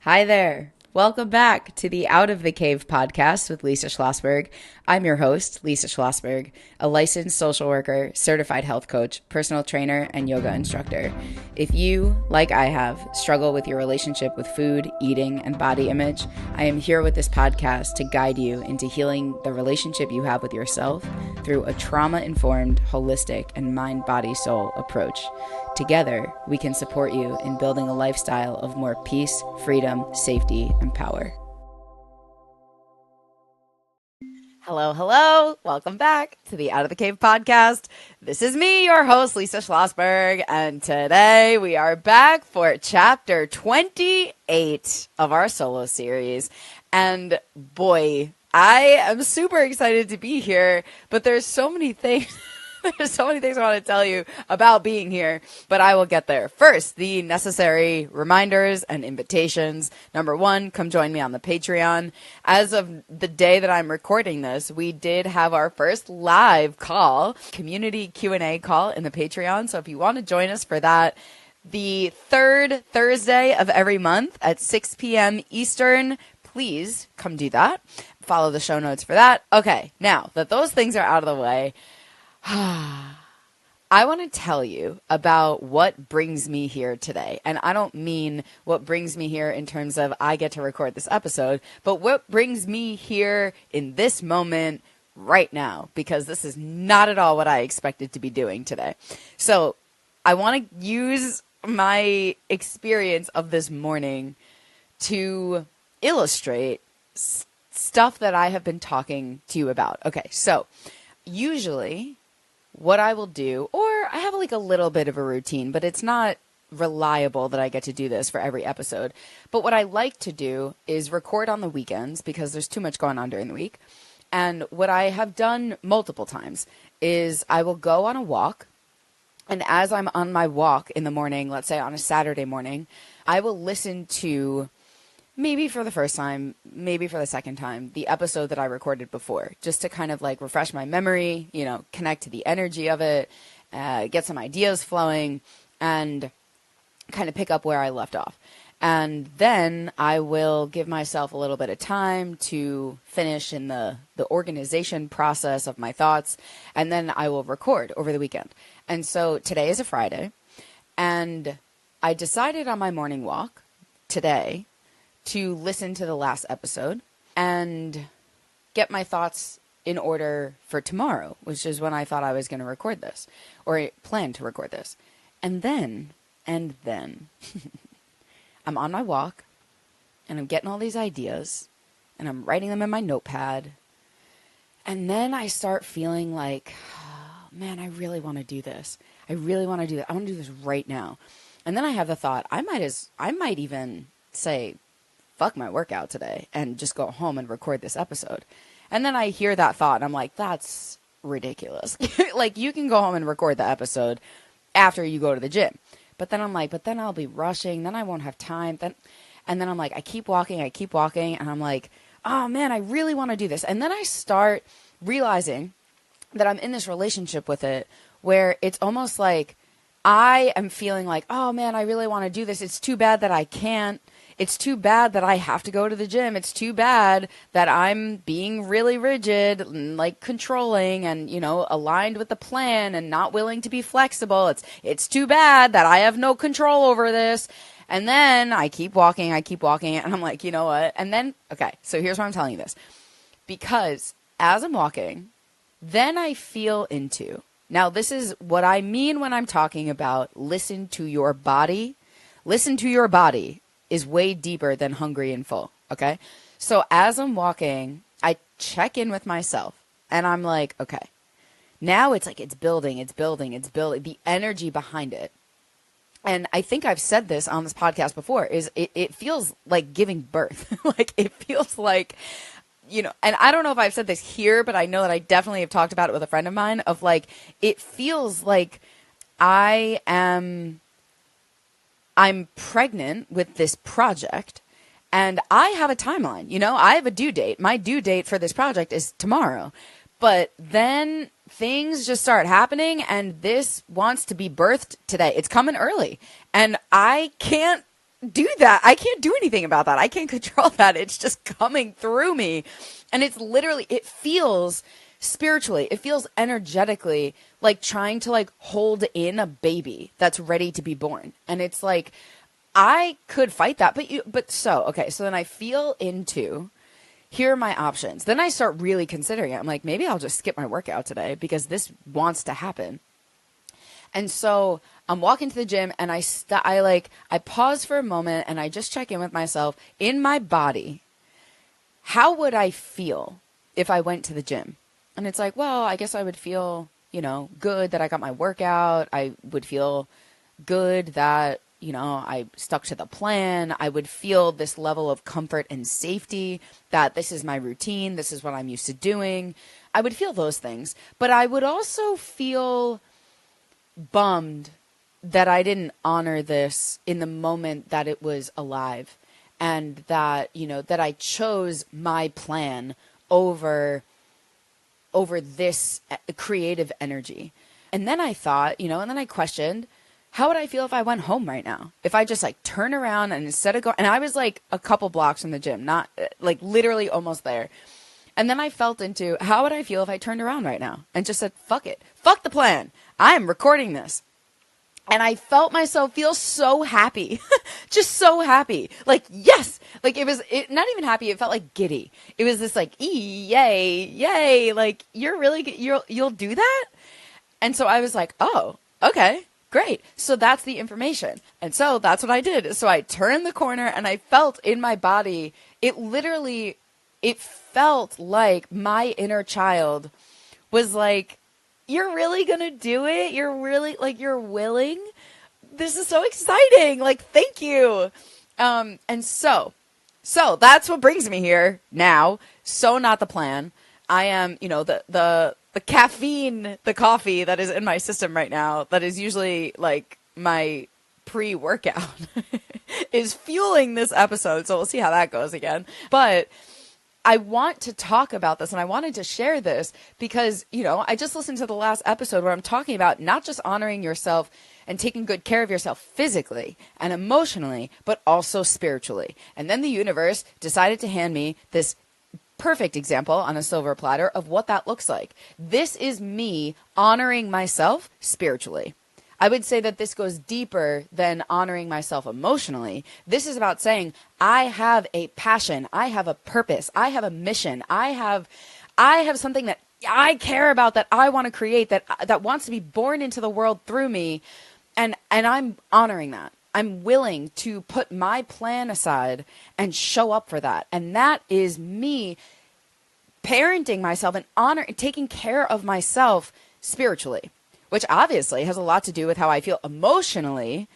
Hi there. Welcome back to the Out of the Cave podcast with Lisa Schlossberg. I'm your host, Lisa Schlossberg, a licensed social worker, certified health coach, personal trainer, and yoga instructor. If you, like I have, struggle with your relationship with food, eating, and body image, I am here with this podcast to guide you into healing the relationship you have with yourself through a trauma-informed, holistic, and mind-body-soul approach. Together, we can support you in building a lifestyle of more peace, freedom, safety, and power. Hello. Welcome back to the Out of the Cave podcast. This is me, your host, Lisa Schlossberg, and today we are back for chapter 28 of our solo series. And boy, I am super excited to be here, but there's so many things I want to tell you about being here, but I will get there. First, the necessary reminders and invitations. Number one, come join me on the Patreon. As of the day that I'm recording this, we did have our first live call, community Q&A call in the Patreon. So if you want to join us for that, the third Thursday of every month at 6 p.m. Eastern, please come do that. Follow the show notes for that. Okay, now that those things are out of the way, I want to tell you about what brings me here today. And I don't mean what brings me here in terms of I get to record this episode, but what brings me here in this moment right now, because this is not at all what I expected to be doing today. So I want to use my experience of this morning to illustrate stuff that I have been talking to you about. Okay, so usually what I will do, or I have like a little bit of a routine, but it's not reliable that I get to do this for every episode. But what I like to do is record on the weekends because there's too much going on during the week. And what I have done multiple times is I will go on a walk. And as I'm on my walk in the morning, let's say on a Saturday morning, I will listen to, maybe for the first time, maybe for the second time, the episode that I recorded before, just to kind of like refresh my memory, connect to the energy of it, get some ideas flowing, and kind of pick up where I left off. And then I will give myself a little bit of time to finish in the organization process of my thoughts, and then I will record over the weekend. And so today is a Friday, and I decided on my morning walk today to listen to the last episode and get my thoughts in order for tomorrow, which is when I thought I was going to record this, or plan to record this. And then I'm on my walk and I'm getting all these ideas and I'm writing them in my notepad. And then I start feeling like, oh, man, I really want to do this. I really want to do that. I want to do this right now. And then I have the thought, I might even say, fuck my workout today and just go home and record this episode. And then I hear that thought and I'm like, that's ridiculous. Like, you can go home and record the episode after you go to the gym. But then I'm like, but then I'll be rushing. Then I won't have time. And then I'm like, I keep walking. And I'm like, oh man, I really want to do this. And then I start realizing that I'm in this relationship with it where it's almost like I am feeling like, oh man, I really want to do this. It's too bad that I can't. It's too bad that I have to go to the gym. It's too bad that I'm being really rigid, like controlling and, aligned with the plan and not willing to be flexible. It's too bad that I have no control over this. And then I keep walking and I'm like, you know what? And then, okay, so here's why I'm telling you this. Because as I'm walking, then I feel into, now this is what I mean when I'm talking about listen to your body. Listen to your body is way deeper than hungry and full, okay? So as I'm walking, I check in with myself, and I'm like, okay, now it's like it's building, the energy behind it. And I think I've said this on this podcast before, is it feels like giving birth. Like, it feels like, and I don't know if I've said this here, but I know that I definitely have talked about it with a friend of mine, of like, it feels like I'm pregnant with this project and I have a timeline, I have a due date. My due date for this project is tomorrow, but then things just start happening and this wants to be birthed today. It's coming early and I can't do that. I can't do anything about that. I can't control that. It's just coming through me. And it's literally, it feels spiritually, it feels energetically like trying to like hold in a baby that's ready to be born. And it's like, I could fight that, so then I feel into, here are my options. Then I start really considering it. I'm like, maybe I'll just skip my workout today because this wants to happen. And so I'm walking to the gym and I pause for a moment and I just check in with myself in my body. How would I feel if I went to the gym? And it's like, well, I guess I would feel, good that I got my workout. I would feel good that, I stuck to the plan. I would feel this level of comfort and safety that this is my routine. This is what I'm used to doing. I would feel those things, but I would also feel bummed that I didn't honor this in the moment that it was alive, and that, that I chose my plan over this creative energy. And then I thought, and then I questioned, how would I feel if I went home right now? If I just like turn around and instead of going, and I was like a couple blocks from the gym, not like literally almost there. And then I felt into, how would I feel if I turned around right now and just said, fuck it, fuck the plan. I'm recording this. And I felt myself feel so happy, just so happy. Like, yes, like not even happy. It felt like giddy. It was this like, yay. Like, you'll do that. And so I was like, oh, okay, great. So that's the information. And so that's what I did. So I turned the corner and I felt in my body, it felt like my inner child was like, you're really going to do it? You're really, like, you're willing? This is so exciting. Like, thank you. And so that's what brings me here now. So not the plan. I am, the caffeine, the coffee that is in my system right now, that is usually like my pre-workout is fueling this episode. So we'll see how that goes again. But I want to talk about this and I wanted to share this because, I just listened to the last episode where I'm talking about not just honoring yourself and taking good care of yourself physically and emotionally, but also spiritually. And then the universe decided to hand me this perfect example on a silver platter of what that looks like. This is me honoring myself spiritually. I would say that this goes deeper than honoring myself emotionally. This is about saying, I have a passion. I have a purpose. I have a mission. I have something that I care about, that I want to create, that wants to be born into the world through me. And I'm honoring that. I'm willing to put my plan aside and show up for that. And that is me parenting myself and taking care of myself spiritually, which obviously has a lot to do with how I feel emotionally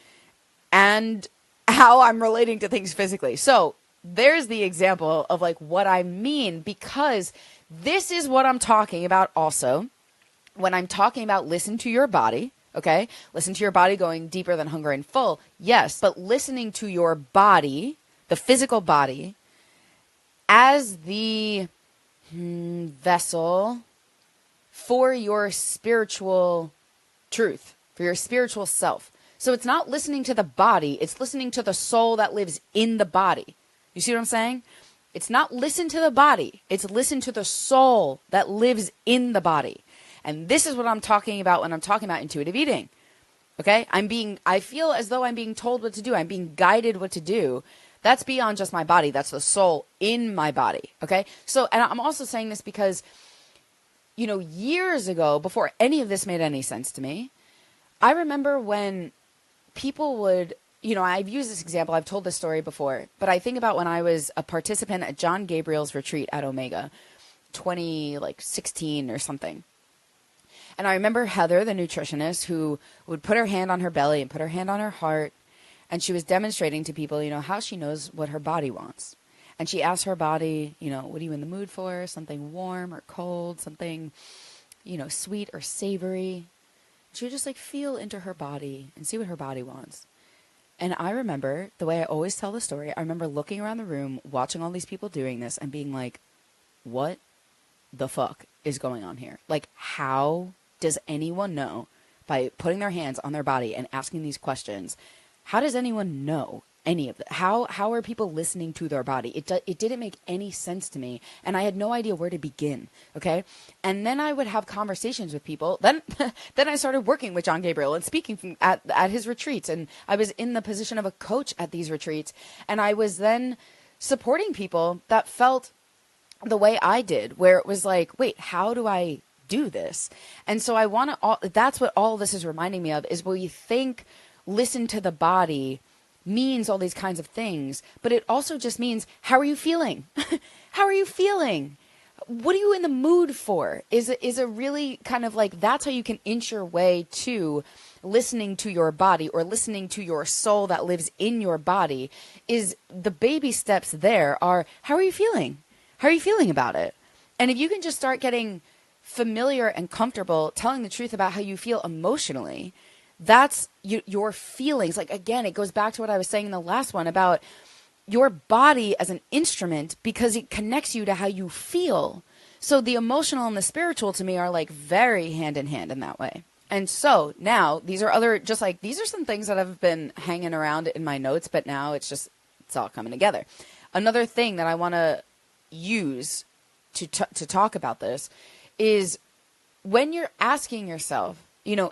and how I'm relating to things physically. So there's the example of like what I mean, because this is what I'm talking about also when I'm talking about listen to your body. Okay, listen to your body, going deeper than hunger and full. Yes, but listening to your body, the physical body, as the vessel for your spiritual truth, for your spiritual self. So it's not listening to the body, it's listening to the soul that lives in the body. You see what I'm saying? It's not listen to the body, it's listen to the soul that lives in the body. And this is what I'm talking about when I'm talking about intuitive eating. Okay? I feel as though I'm being told what to do. I'm being guided what to do. That's beyond just my body. That's the soul in my body. Okay? So, and I'm also saying this because, years ago, before any of this made any sense to me, I remember when people would, I've used this example. I've told this story before, but I think about when I was a participant at John Gabriel's retreat at Omega, 2016 or something. And I remember Heather, the nutritionist, who would put her hand on her belly and put her hand on her heart. And she was demonstrating to people, how she knows what her body wants. And she asked her body, what are you in the mood for? Something warm or cold, something, sweet or savory. She would just feel into her body and see what her body wants. And I remember, the way I always tell the story, I remember looking around the room, watching all these people doing this and being like, what the fuck is going on here? How does anyone know, by putting their hands on their body and asking these questions, how does anyone know any of that. How are people listening to their body? It didn't make any sense to me, and I had no idea where to begin. Okay, and then I would have conversations with people. Then I started working with John Gabriel and speaking at his retreats, and I was in the position of a coach at these retreats, and I was then supporting people that felt the way I did, where it was like, wait, how do I do this? And so that's what all this is reminding me of, is where you think listen to the body means all these kinds of things, but it also just means, how are you feeling? How are you feeling? What are you in the mood for? Is a really kind of like, that's how you can inch your way to listening to your body, or listening to your soul that lives in your body. Is the baby steps there are, how are you feeling? How are you feeling about it? And if you can just start getting familiar and comfortable telling the truth about how you feel emotionally, that's your feelings. Like, again, it goes back to what I was saying in the last one about your body as an instrument, because it connects you to how you feel. So the emotional and the spiritual to me are like very hand in hand in that way. And so now these are these are some things that have been hanging around in my notes, but now it's all coming together. Another thing that I want to use to talk about this is when you're asking yourself,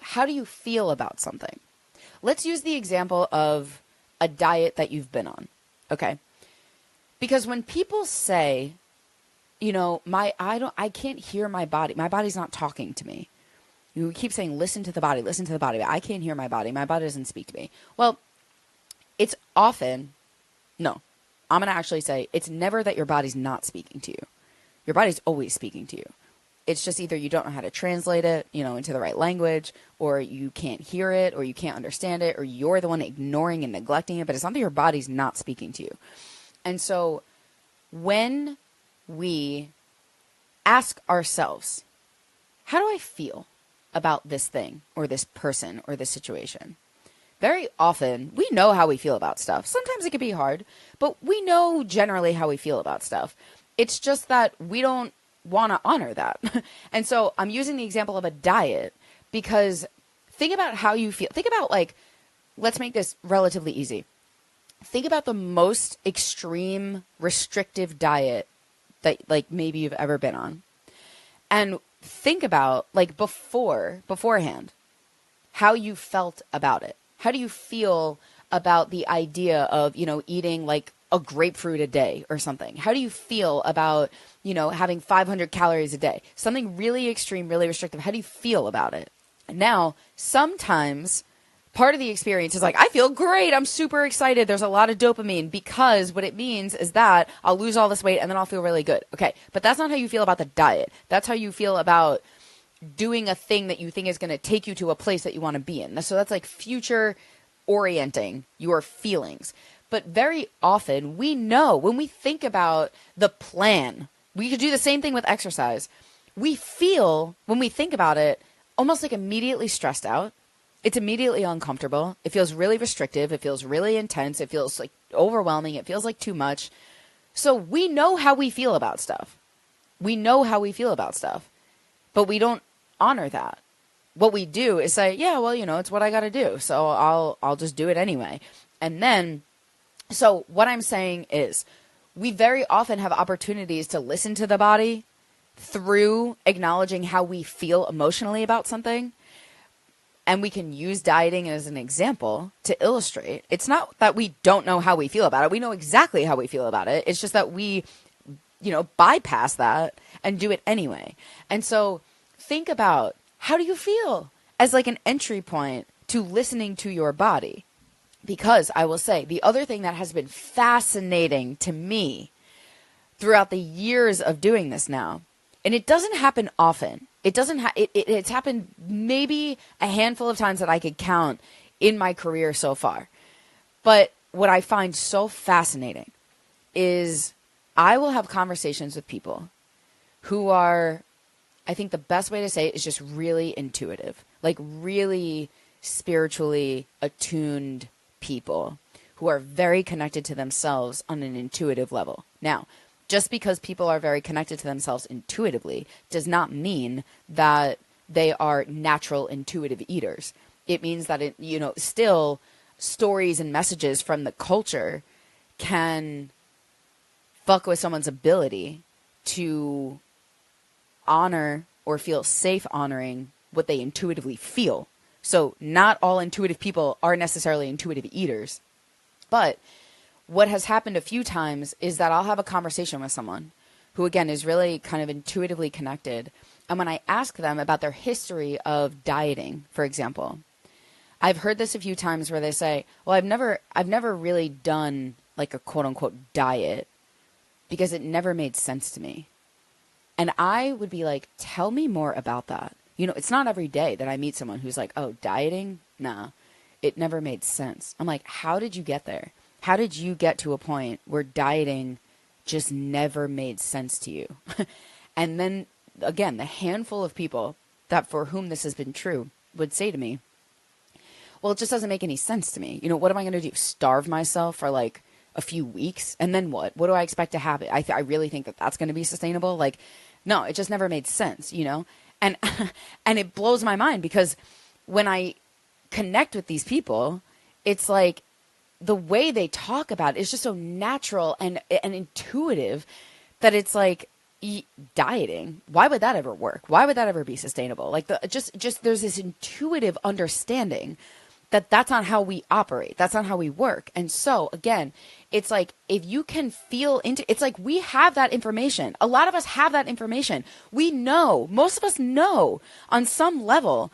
how do you feel about something? Let's use the example of a diet that you've been on. Okay. Because when people say, I can't hear my body. My body's not talking to me. You keep saying, listen to the body, listen to the body. I can't hear my body. My body doesn't speak to me. Well, it's often, no, I'm going to actually say it's never that your body's not speaking to you. Your body's always speaking to you. It's just either you don't know how to translate it, into the right language, or you can't hear it, or you can't understand it, or you're the one ignoring and neglecting it, but it's not that your body's not speaking to you. And so when we ask ourselves, how do I feel about this thing or this person or this situation? Very often we know how we feel about stuff. Sometimes it can be hard, but we know generally how we feel about stuff. It's just that we don't want to honor that. And so I'm using the example of a diet because think about how you feel. Think about, like, let's make this relatively easy. Think about the most extreme restrictive diet that, like, maybe you've ever been on. And think about, like, beforehand, how you felt about it. How do you feel about the idea of, eating like a grapefruit a day or something? How do you feel about, having 500 calories a day? Something really extreme, really restrictive. How do you feel about it? Now, sometimes part of the experience is like, I feel great. I'm super excited. There's a lot of dopamine, because what it means is that I'll lose all this weight and then I'll feel really good. Okay. But that's not how you feel about the diet. That's how you feel about doing a thing that you think is going to take you to a place that you want to be in. So that's like future orienting your feelings. But very often we know when we think about the plan, we could do the same thing with exercise. We feel, when we think about it, almost like immediately stressed out. It's immediately uncomfortable. It feels really restrictive. It feels really intense. It feels like overwhelming. It feels like too much. So we know how we feel about stuff. We know how we feel about stuff, but we don't honor that. What we do is say, yeah, well, it's what I got to do. So I'll just do it anyway. And then, so what I'm saying is we very often have opportunities to listen to the body through acknowledging how we feel emotionally about something. And we can use dieting as an example to illustrate. It's not that we don't know how we feel about it. We know exactly how we feel about it. It's just that we, bypass that and do it anyway. And so think about, how do you feel as like an entry point to listening to your body? Because I will say, the other thing that has been fascinating to me throughout the years of doing this now, and it doesn't happen often. It's happened maybe a handful of times that I could count in my career so far. But what I find so fascinating is I will have conversations with people who are, I think the best way to say it is just really intuitive, like really spiritually attuned people who are very connected to themselves on an intuitive level. Now, just because people are very connected to themselves intuitively does not mean that they are natural intuitive eaters. It means that still stories and messages from the culture can fuck with someone's ability to honor or feel safe honoring what they intuitively feel. So not all intuitive people are necessarily intuitive eaters. But what has happened a few times is that I'll have a conversation with someone who, again, is really kind of intuitively connected. And when I ask them about their history of dieting, for example, I've heard this a few times where they say, well, I've never really done like a quote unquote diet because it never made sense to me. And I would be like, tell me more about that. You know, it's not every day that I meet someone who's like, oh, dieting? Nah, it never made sense. I'm like, how did you get there? How did you get to a point where dieting just never made sense to you? And then, again, the handful of people that for whom this has been true would say to me, well, it just doesn't make any sense to me. You know, what am I going to do? Starve myself for like a few weeks? And then what? What do I expect to happen? I really think that that's going to be sustainable. Like, no, it just never made sense, you know? And, and it blows my mind because when I connect with these people, it's like the way they talk about it is just so natural and intuitive that it's like dieting. Why would that ever work? Why would that ever be sustainable? Like just there's this intuitive understanding that that's not how we operate. That's not how we work. And so again, it's like, if you can feel into, it's like we have that information. A lot of us have that information. We know, most of us know on some level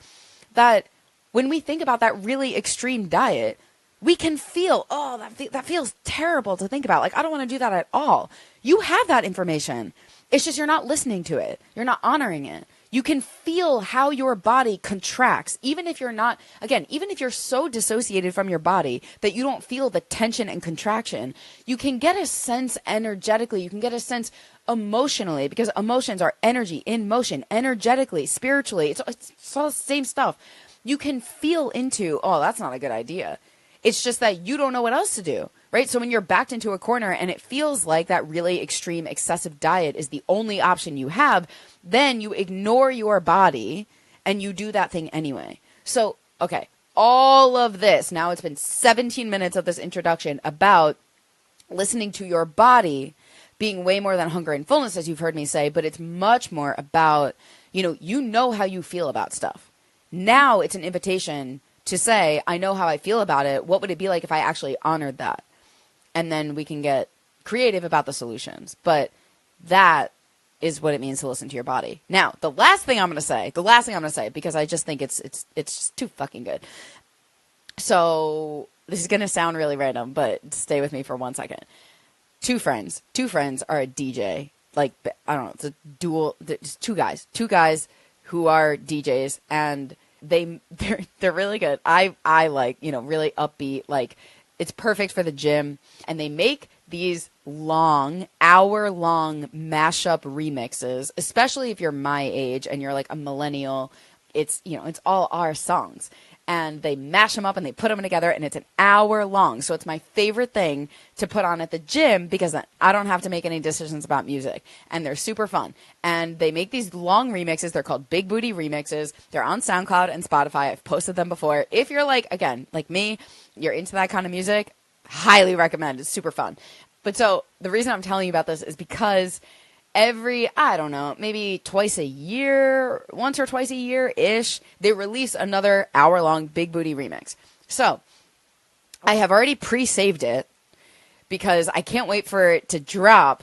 that when we think about that really extreme diet, we can feel, oh, that feels terrible to think about. Like, I don't want to do that at all. You have that information. It's just you're not listening to it. You're not honoring it. You can feel how your body contracts, even if you're not, again, even if you're so dissociated from your body that you don't feel the tension and contraction, you can get a sense energetically, you can get a sense emotionally, because emotions are energy in motion, energetically, spiritually, it's all the same stuff. You can feel into, oh, that's not a good idea. It's just that you don't know what else to do, right? So when you're backed into a corner and it feels like that really extreme, excessive diet is the only option you have, then you ignore your body and you do that thing anyway. So, okay, all of this, now it's been 17 minutes of this introduction about listening to your body being way more than hunger and fullness, as you've heard me say, but it's much more about, you know how you feel about stuff. Now it's an invitation to say, I know how I feel about it. What would it be like if I actually honored that? And then we can get creative about the solutions. But that is what it means to listen to your body. Now, the last thing I'm going to say, because I just think it's just too fucking good. So this is going to sound really random, but stay with me for 1 second. Two friends are a DJ. Like, I don't know, it's a dual, it's two guys who are DJs, and they're really good. I like, really upbeat, like it's perfect for the gym. And they make these hour-long mashup remixes, especially if you're my age and you're like a millennial. It's, it's all our songs. And they mash them up and they put them together, and it's an hour long. So it's my favorite thing to put on at the gym because I don't have to make any decisions about music. And they're super fun. And they make these long remixes. They're called Big Booty Remixes. They're on SoundCloud and Spotify. I've posted them before. If you're like me, you're into that kind of music, highly recommend. It's super fun. But so the reason I'm telling you about this is because maybe once or twice a year-ish, they release another hour-long Big Booty remix. So I have already pre-saved it because I can't wait for it to drop,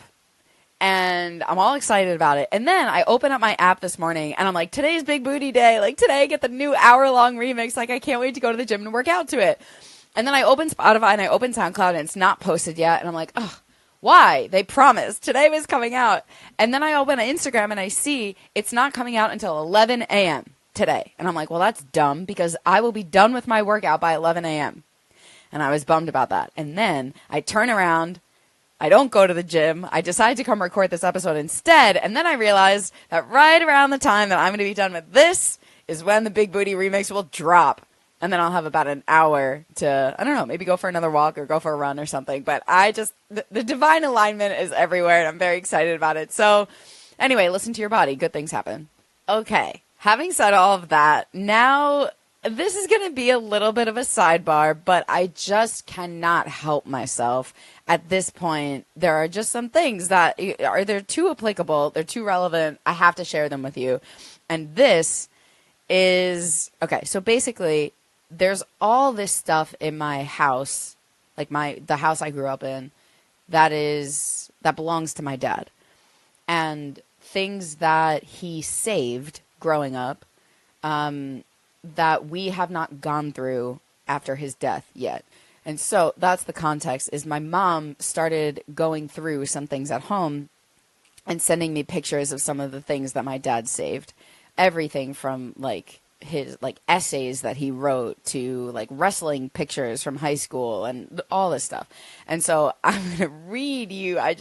and I'm all excited about it. And then I open up my app this morning, and I'm like, today's Big Booty Day. Like, today I get the new hour-long remix. Like, I can't wait to go to the gym and work out to it. And then I open Spotify, and I open SoundCloud, and it's not posted yet. And I'm like, oh. Why? They promised. Today was coming out. And then I open Instagram and I see it's not coming out until 11 a.m. today. And I'm like, well, that's dumb because I will be done with my workout by 11 a.m. And I was bummed about that. And then I turn around. I don't go to the gym. I decide to come record this episode instead. And then I realized that right around the time that I'm going to be done with this is when the Big Booty remix will drop. And then I'll have about an hour to, I don't know, maybe go for another walk or go for a run or something. But the divine alignment is everywhere, and I'm very excited about it. So anyway, listen to your body. Good things happen. Okay. Having said all of that, now this is going to be a little bit of a sidebar, but I just cannot help myself. At this point, there are just some things that they're too applicable, they're too relevant. I have to share them with you. And this is, okay, so basically, there's all this stuff in my house, like the house I grew up in, that belongs to my dad. And things that he saved growing up, that we have not gone through after his death yet. And so that's the context, is my mom started going through some things at home and sending me pictures of some of the things that my dad saved. Everything from like his like essays that he wrote to like wrestling pictures from high school and all this stuff. And so I'm going to read you, I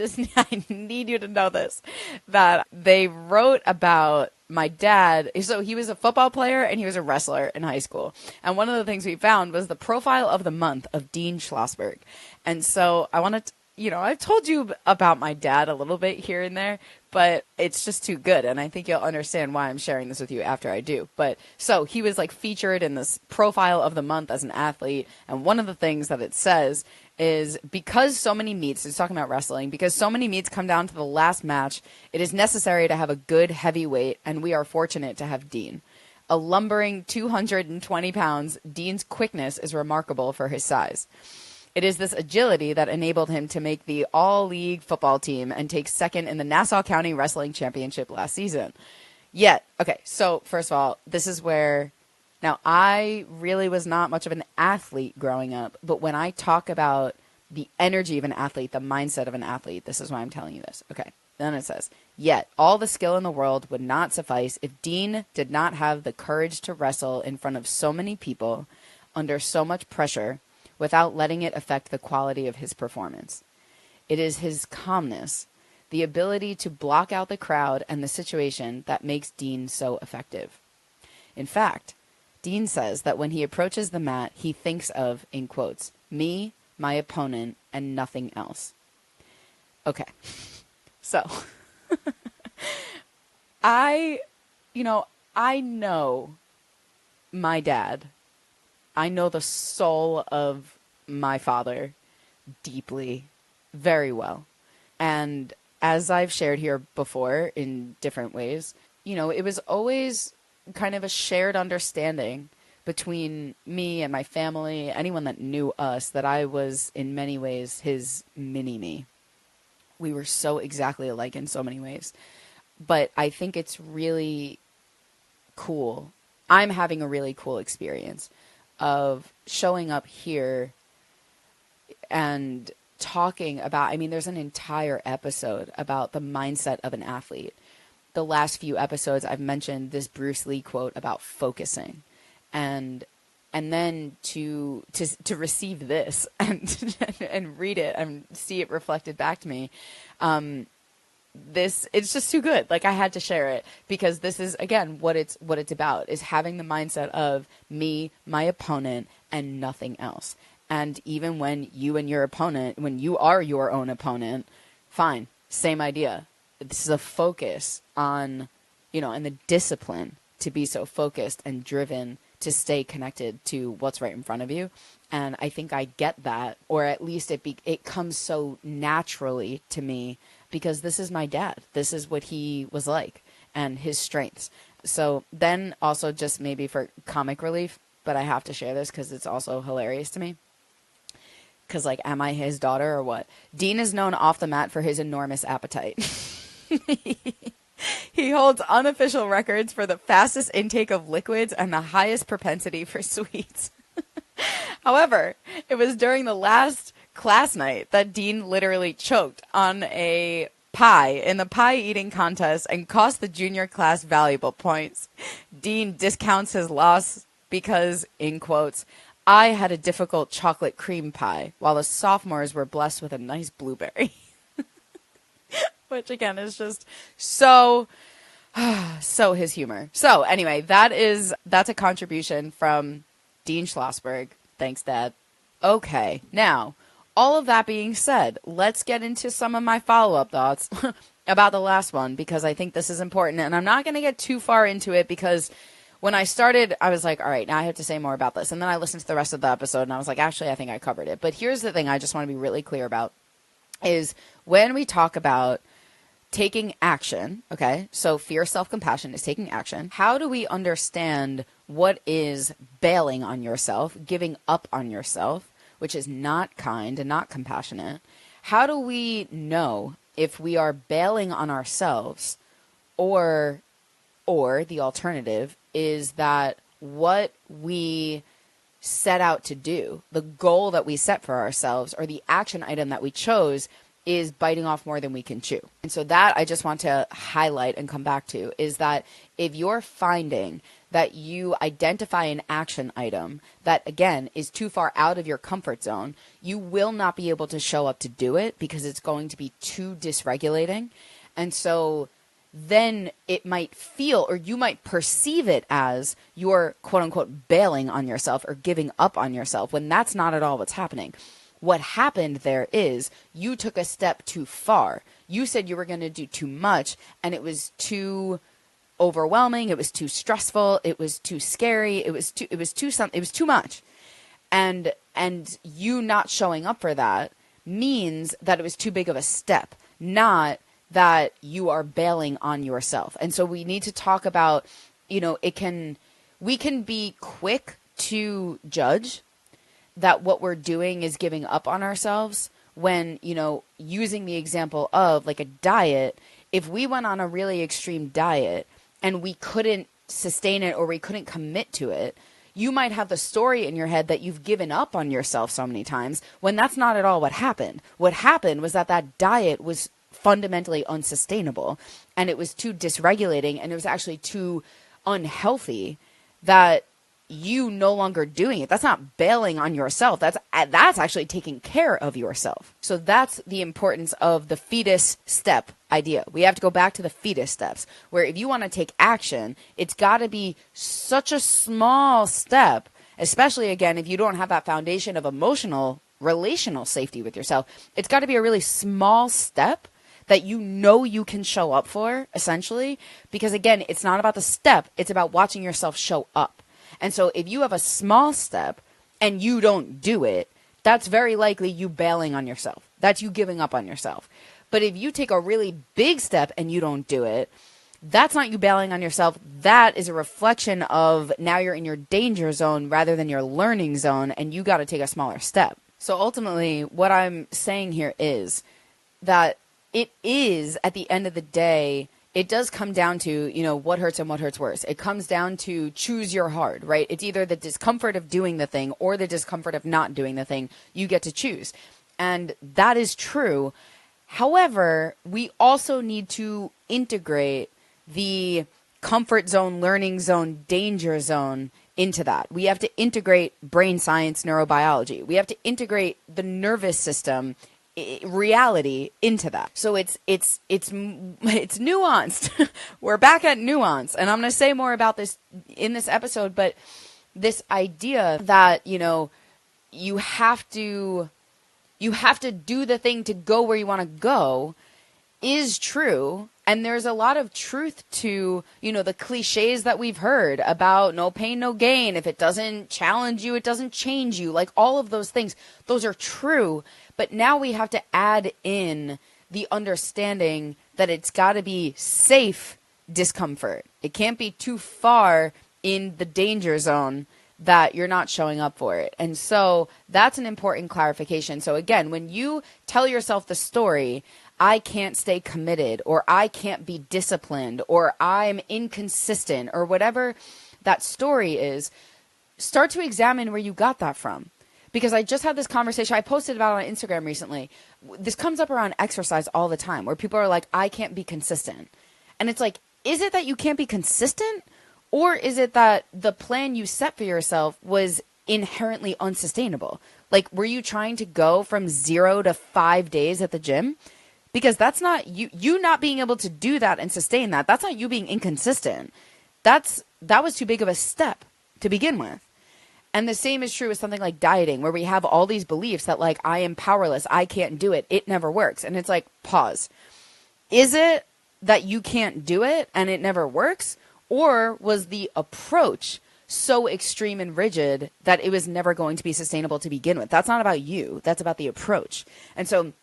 need you to know this, that they wrote about my dad. So he was a football player and he was a wrestler in high school. And one of the things we found was the profile of the month of Dean Schlossberg. And so I wanted to, I've told you about my dad a little bit here and there, but it's just too good. And I think you'll understand why I'm sharing this with you after I do. But so he was like featured in this profile of the month as an athlete. And one of the things that it says is, because so many meets, it's talking about wrestling, because so many meets come down to the last match, it is necessary to have a good heavyweight. And we are fortunate to have Dean. A lumbering 220 pounds, Dean's quickness is remarkable for his size. It is this agility that enabled him to make the all-league football team and take second in the Nassau County Wrestling Championship last season. Yet, okay, so first of all, this is where, now I really was not much of an athlete growing up, but when I talk about the energy of an athlete, the mindset of an athlete, this is why I'm telling you this. Okay, then it says, yet all the skill in the world would not suffice if Dean did not have the courage to wrestle in front of so many people under so much pressure, without letting it affect the quality of his performance. It is his calmness, the ability to block out the crowd and the situation, that makes Dean so effective. In fact, Dean says that when he approaches the mat, he thinks of, in quotes, me, my opponent, and nothing else. Okay, so I know my dad. I know the soul of my father deeply, very well. And as I've shared here before in different ways, it was always kind of a shared understanding between me and my family, anyone that knew us, that I was in many ways his mini-me. We were so exactly alike in so many ways. But I think it's really cool. I'm having a really cool experience of showing up here and talking about, there's an entire episode about the mindset of an athlete. The last few episodes, I've mentioned this Bruce Lee quote about focusing, and then to receive this and read it and see it reflected back to me. It's just too good. Like, I had to share it, because this is, again, what it's about, is having the mindset of me, my opponent, and nothing else. And even when you and your opponent, when you are your own opponent, fine, same idea. This is a focus on, and the discipline to be so focused and driven to stay connected to what's right in front of you. And I think I get that, or at least it comes so naturally to me, because this is my dad. This is what he was like and his strengths. So then also, just maybe for comic relief, but I have to share this because it's also hilarious to me. Because, like, am I his daughter or what? Dean is known off the mat for his enormous appetite. He holds unofficial records for the fastest intake of liquids and the highest propensity for sweets. However, it was during the last class night that Dean literally choked on a pie in the pie eating contest and cost the junior class valuable points. Dean discounts his loss because, in quotes, I had a difficult chocolate cream pie while the sophomores were blessed with a nice blueberry. Which, again, is just so his humor. So anyway, that's a contribution from Dean Schlossberg. Thanks, Dad. Okay, now, all of that being said, let's get into some of my follow-up thoughts about the last one, because I think this is important. And I'm not going to get too far into it, because when I started, I was like, all right, now I have to say more about this. And then I listened to the rest of the episode and I was like, actually, I think I covered it. But here's the thing I just want to be really clear about is when we talk about taking action, okay? So fear, self-compassion is taking action. How do we understand what is bailing on yourself, giving up on yourself, which is not kind and not compassionate? How do we know if we are bailing on ourselves or the alternative is that what we set out to do, the goal that we set for ourselves or the action item that we chose is biting off more than we can chew. And so that I just want to highlight and come back to is that if you're finding that you identify an action item that, again, is too far out of your comfort zone, you will not be able to show up to do it because it's going to be too dysregulating. And so then it might feel, or you might perceive it as you're quote unquote bailing on yourself or giving up on yourself when that's not at all what's happening. What happened there is you took a step too far. You said you were going to do too much and it was too overwhelming. It was too stressful. It was too scary. It was too much. And you not showing up for that means that it was too big of a step, not that you are bailing on yourself. And so we need to talk about, we can be quick to judge that what we're doing is giving up on ourselves when, using the example of like a diet, if we went on a really extreme diet and we couldn't sustain it or we couldn't commit to it, you might have the story in your head that you've given up on yourself so many times when that's not at all what happened. What happened was that diet was fundamentally unsustainable and it was too dysregulating and it was actually too unhealthy that you no longer doing it. That's not bailing on yourself. That's actually taking care of yourself. So that's the importance of the fetus step idea. We have to go back to the fetus steps where if you want to take action, it's got to be such a small step, especially again, if you don't have that foundation of emotional, relational safety with yourself, it's got to be a really small step that you can show up for, essentially, because again, it's not about the step, it's about watching yourself show up. And so if you have a small step and you don't do it, that's very likely you bailing on yourself. That's you giving up on yourself. But if you take a really big step and you don't do it, that's not you bailing on yourself. That is a reflection of now you're in your danger zone rather than your learning zone, and you got to take a smaller step. So ultimately, what I'm saying here is that it is, at the end of the day, it does come down to, what hurts and what hurts worse. It comes down to choose your hard, right? It's either the discomfort of doing the thing or the discomfort of not doing the thing. You get to choose. And that is true. However, we also need to integrate the comfort zone, learning zone, danger zone into that. We have to integrate brain science, neurobiology. We have to integrate the nervous system, reality into that. So it's nuanced. We're back at nuance, and I'm going to say more about this in this episode, but this idea that, you have to do the thing to go where you want to go is true. And there's a lot of truth to, the cliches that we've heard about no pain, no gain. If it doesn't challenge you, it doesn't change you. Like all of those things, those are true. But now we have to add in the understanding that it's got to be safe discomfort. It can't be too far in the danger zone that you're not showing up for it. And so that's an important clarification. So again, when you tell yourself the story, I can't stay committed, or I can't be disciplined, or I'm inconsistent, or whatever that story is, start to examine where you got that from. Because I just had this conversation, I posted about it on Instagram recently. This comes up around exercise all the time, where people are like, I can't be consistent. And it's like, is it that you can't be consistent? Or is it that the plan you set for yourself was inherently unsustainable? Like, were you trying to go from 0 to 5 days at the gym? Because that's not you not being able to do that and sustain that. That's not you being inconsistent. That was too big of a step to begin with. And the same is true with something like dieting, where we have all these beliefs that like, I am powerless, I can't do it, it never works. And it's like, pause. Is it that you can't do it and it never works? Or was the approach so extreme and rigid that it was never going to be sustainable to begin with? That's not about you. That's about the approach. And so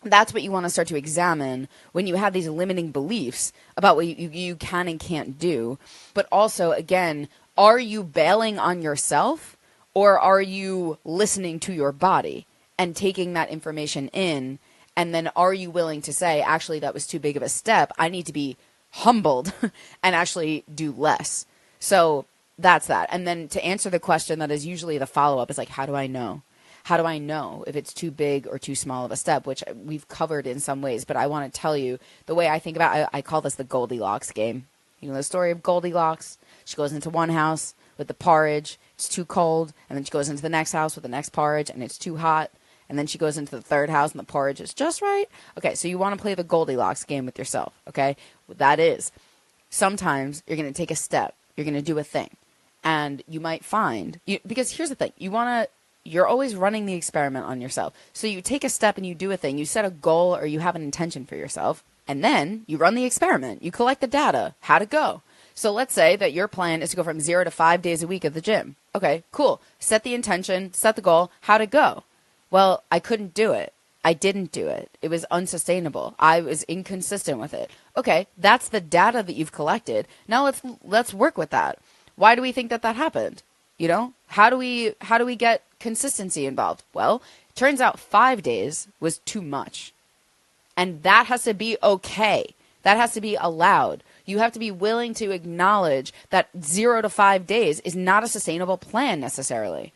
that's what you want to start to examine when you have these limiting beliefs about what you can and can't do. But also, again, are you bailing on yourself, or are you listening to your body and taking that information in? And then are you willing to say, actually, that was too big of a step. I need to be humbled and actually do less. So that's that. And then to answer the question that is usually the follow-up is like, how do I know? How do I know if it's too big or too small of a step, which we've covered in some ways. But I want to tell you the way I think about it, I call this the Goldilocks game. You know the story of Goldilocks? She goes into one house with the porridge. It's too cold. And then she goes into the next house with the next porridge, and it's too hot. And then she goes into the third house, and the porridge is just right. Okay, so you want to play the Goldilocks game with yourself, okay? What that is, sometimes you're going to take a step. You're going to do a thing. And you might find, because here's the thing, you're always running the experiment on yourself. So you take a step and you do a thing. You set a goal or you have an intention for yourself. And then you run the experiment. You collect the data. How'd it go? So let's say that your plan is to go from 0 to 5 days a week at the gym. Okay, cool. Set the intention, set the goal. How'd it go? Well, I couldn't do it. I didn't do it. It was unsustainable. I was inconsistent with it. Okay, that's the data that you've collected. Now let's work with that. Why do we think that happened? You know, how do we get consistency involved? Well, turns out 5 days was too much. And that has to be okay. That has to be allowed. You have to be willing to acknowledge that 0 to 5 days is not a sustainable plan necessarily.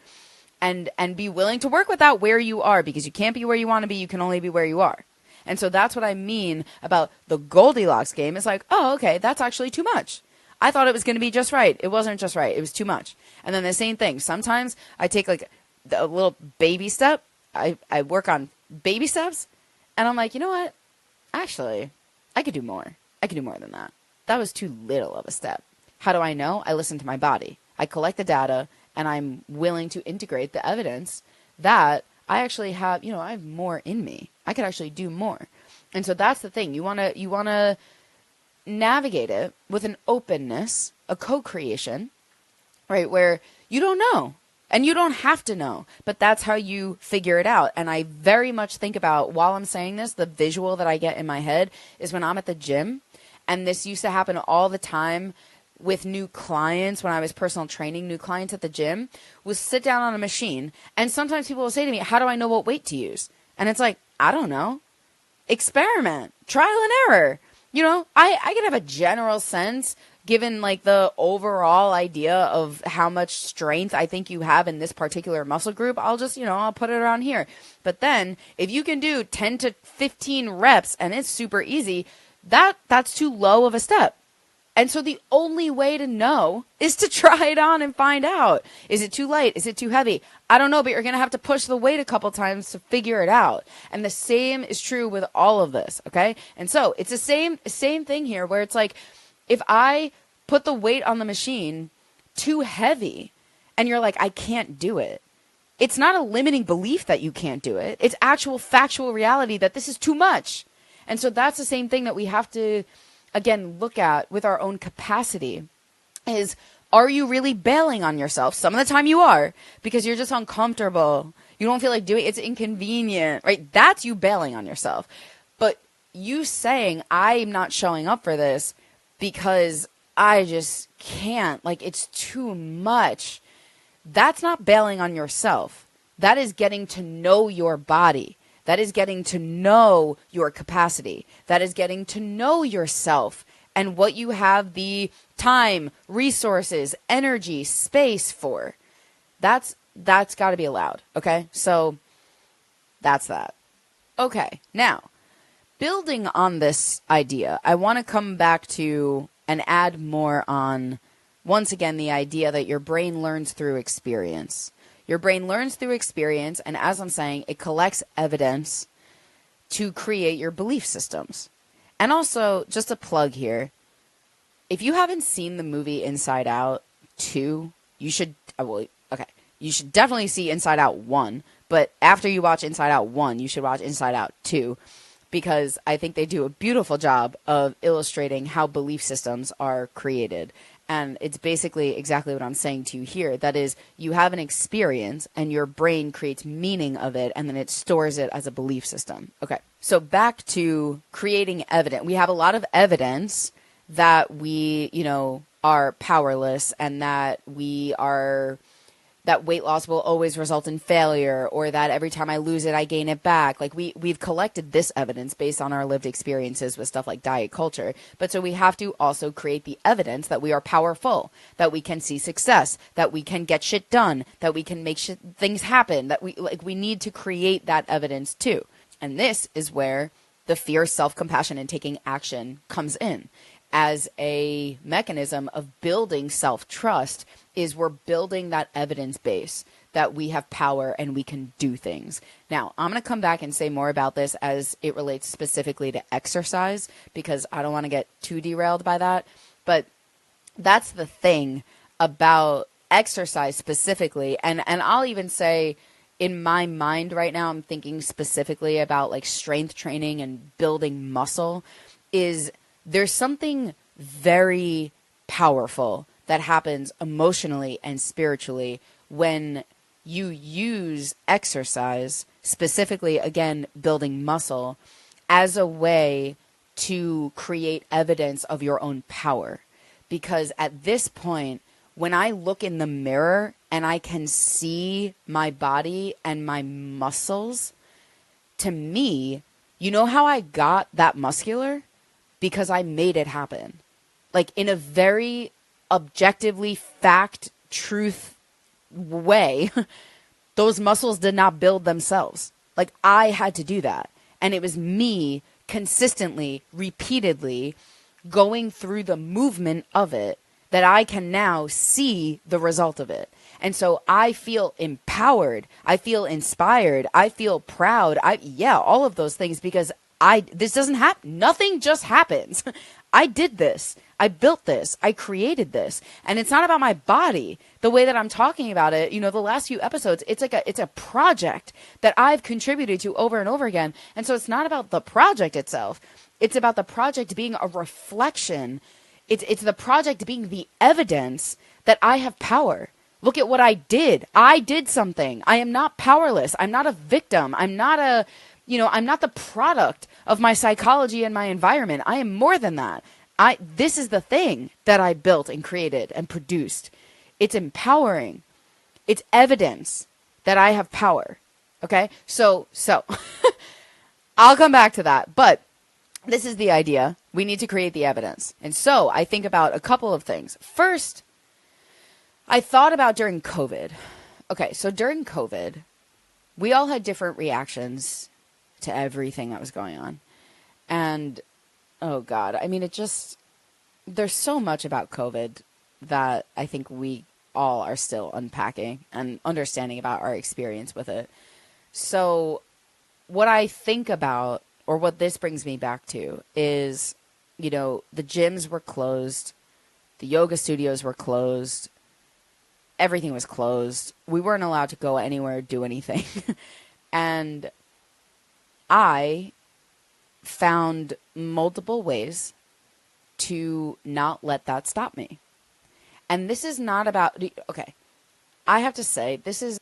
And be willing to work with that where you are, because you can't be where you want to be. You can only be where you are. And so that's what I mean about the Goldilocks game. It's like, oh, okay, that's actually too much. I thought it was going to be just right. It wasn't just right. It was too much. And then the same thing. Sometimes I take like a little baby step. I work on baby steps. And I'm like, you know what? Actually, I could do more. I could do more than that. That was too little of a step. How do I know? I listen to my body. I collect the data, and I'm willing to integrate the evidence that I actually have, I have more in me. I could actually do more. And so that's the thing. You want to navigate it with an openness, a co-creation, right, where you don't know and you don't have to know, but that's how you figure it out. And I very much think about, while I'm saying this, the visual that I get in my head is when I'm at the gym, and this used to happen all the time with new clients when I was personal training, new clients at the gym, was sit down on a machine, and sometimes people will say to me, how do I know what weight to use? And it's like, I don't know. Experiment, trial and error. I can have a general sense, given like the overall idea of how much strength I think you have in this particular muscle group. I'll just, I'll put it around here. But then if you can do 10 to 15 reps and it's super easy, that's too low of a step. And so the only way to know is to try it on and find out. Is it too light? Is it too heavy? I don't know, but you're going to have to push the weight a couple times to figure it out. And the same is true with all of this, okay? And so it's the same thing here, where it's like, if I put the weight on the machine too heavy and you're like, I can't do it, it's not a limiting belief that you can't do it. It's actual factual reality that this is too much. And so that's the same thing that we have to, again, look at with our own capacity is, are you really bailing on yourself? Some of the time you are, because you're just uncomfortable. You don't feel like doing it. It's inconvenient, right? That's you bailing on yourself. But you saying, I'm not showing up for this because I just can't, like, it's too much. That's not bailing on yourself. That is getting to know your body. That is getting to know your capacity. That is getting to know yourself and what you have the time, resources, energy, space for. That's got to be allowed, okay? So that's that. Okay, now, building on this idea, I want to come back to and add more on, once again, the idea that your brain learns through experience. Your brain learns through experience, and as I'm saying, it collects evidence to create your belief systems. And also, just a plug here, if you haven't seen the movie Inside Out 2, you should definitely see Inside Out 1, but after you watch Inside Out 1, you should watch Inside Out 2, because I think they do a beautiful job of illustrating how belief systems are created. And it's basically exactly what I'm saying to you here. That is, you have an experience and your brain creates meaning of it, and then it stores it as a belief system. Okay, so back to creating evidence. We have a lot of evidence that we, are powerless, and that that weight loss will always result in failure, or that every time I lose it, I gain it back. Like we've collected this evidence based on our lived experiences with stuff like diet culture. But so we have to also create the evidence that we are powerful, that we can see success, that we can get shit done, that we can make things happen, that we need to create that evidence too. And this is where the fear, self-compassion, and taking action comes in as a mechanism of building self-trust. Is we're building that evidence base that we have power and we can do things. Now, I'm going to come back and say more about this as it relates specifically to exercise, because I don't want to get too derailed by that. But that's the thing about exercise specifically. And I'll even say, in my mind right now, I'm thinking specifically about like strength training and building muscle. Is there's something very powerful that happens emotionally and spiritually when you use exercise, specifically, again, building muscle, as a way to create evidence of your own power. Because at this point, when I look in the mirror and I can see my body and my muscles, to me, you know how I got that muscular? Because I made it happen. Like in a very objectively fact, truth way, those muscles did not build themselves. Like I had to do that. And it was me consistently, repeatedly going through the movement of it that I can now see the result of it. And so I feel empowered. I feel inspired. I feel proud. All of those things, because this doesn't happen. Nothing just happens. I did this. I built this. I created this. And it's not about my body. The way that I'm talking about it, the last few episodes, it's a project that I've contributed to over and over again. And so it's not about the project itself. It's about the project being a reflection. It's the project being the evidence that I have power. Look at what I did. I did something. I am not powerless. I'm not a victim. I'm not the product of my psychology and my environment. I am more than that. This is the thing that I built and created and produced. It's empowering. It's evidence that I have power. Okay? So I'll come back to that. But this is the idea. We need to create the evidence. And so I think about a couple of things. First, I thought about during COVID. Okay, so during COVID, we all had different reactions to everything that was going on. And, oh God, I mean, there's so much about COVID that I think we all are still unpacking and understanding about our experience with it. So what I think about, or what this brings me back to, is, the gyms were closed, the yoga studios were closed, everything was closed. We weren't allowed to go anywhere, do anything. And I found multiple ways to not let that stop me. And this is not about, okay, I have to say, this is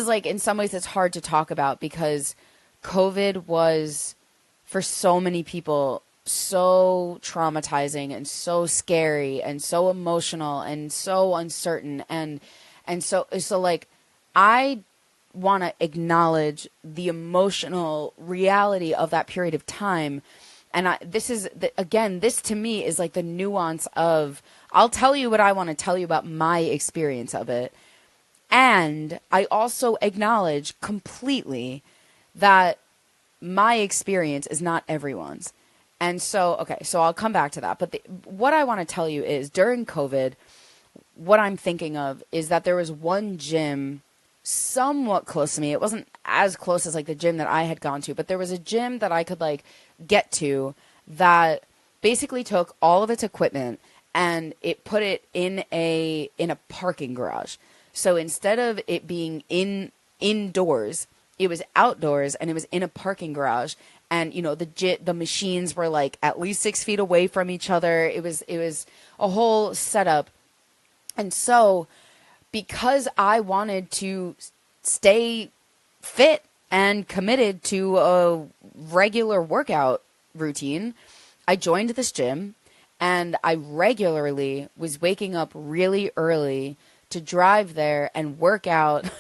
like, in some ways it's hard to talk about, because COVID was, for so many people, so traumatizing and so scary and so emotional and so uncertain. And so like, I want to acknowledge the emotional reality of that period of time. And this to me is like the nuance of, I'll tell you what I want to tell you about my experience of it. And I also acknowledge completely that my experience is not everyone's. And so, okay, so I'll come back to that. But what I want to tell you is, during COVID, what I'm thinking of is that there was one gym somewhat close to me. It wasn't as close as like the gym that I had gone to, but there was a gym that I could like get to that basically took all of its equipment and it put it in a parking garage. So instead of it being indoors, it was outdoors, and it was in a parking garage. And, the machines were like at least 6 feet away from each other. It was a whole setup And so because I wanted to stay fit and committed to a regular workout routine, I joined this gym, and I regularly was waking up really early to drive there and work out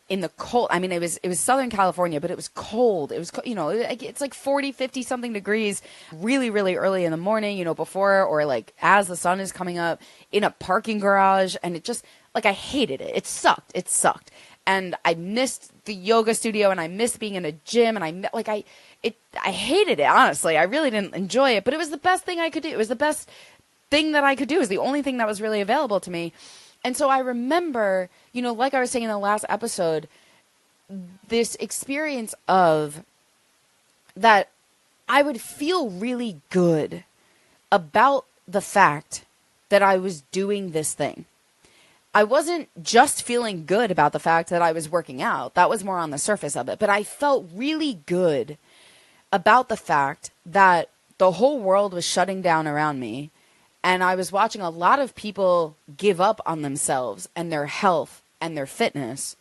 in the cold. I mean, it was Southern California, but it was cold. It was, it's like 40, 50 something degrees really, really early in the morning, before or like as the sun is coming up, in a parking garage. And it just, like, I hated it. It sucked. And I missed the yoga studio, and I missed being in a gym, and I hated it, honestly. I really didn't enjoy it, but it was the best thing I could do. It was the best thing that I could do. It was the only thing that was really available to me. And so I remember, like I was saying in the last episode, this experience of that I would feel really good about the fact that I was doing this thing. I wasn't just feeling good about the fact that I was working out. That was more on the surface of it. But I felt really good about the fact that the whole world was shutting down around me. And I was watching a lot of people give up on themselves and their health and their fitness.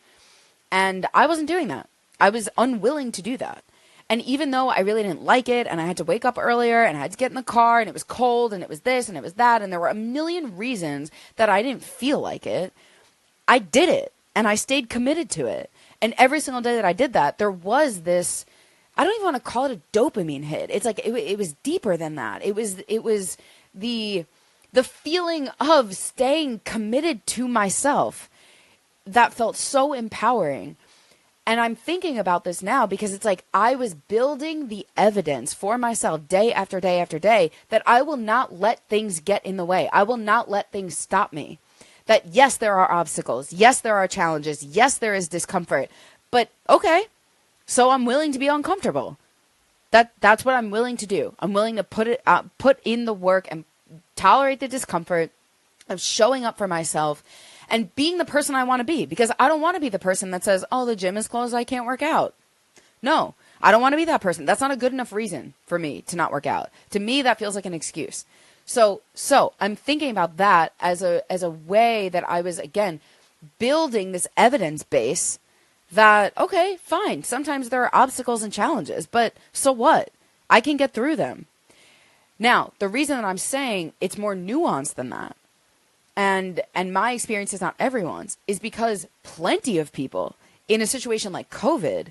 And I wasn't doing that. I was unwilling to do that. And even though I really didn't like it, and I had to wake up earlier, and I had to get in the car, and it was cold, and it was this, and it was that, and there were a million reasons that I didn't feel like it, I did it, and I stayed committed to it. And every single day that I did that, there was this, I don't even want to call it a dopamine hit. It's like, it was deeper than that. It was the feeling of staying committed to myself that felt so empowering. And I'm thinking about this now because it's like I was building the evidence for myself day after day after day that I will not let things get in the way. I will not let things stop me. That yes, there are obstacles. Yes, there are challenges. Yes, there is discomfort. But okay, so I'm willing to be uncomfortable. That's what I'm willing to do. I'm willing to put in the work and tolerate the discomfort of showing up for myself and being the person I want to be, because I don't want to be the person that says, oh, the gym is closed, I can't work out. No, I don't want to be that person. That's not a good enough reason for me to not work out. To me, that feels like an excuse. So I'm thinking about that as a way that I was, again, building this evidence base that, okay, fine. Sometimes there are obstacles and challenges, but so what? I can get through them. Now, the reason that I'm saying it's more nuanced than that, and my experience is not everyone's, is because plenty of people in a situation like COVID,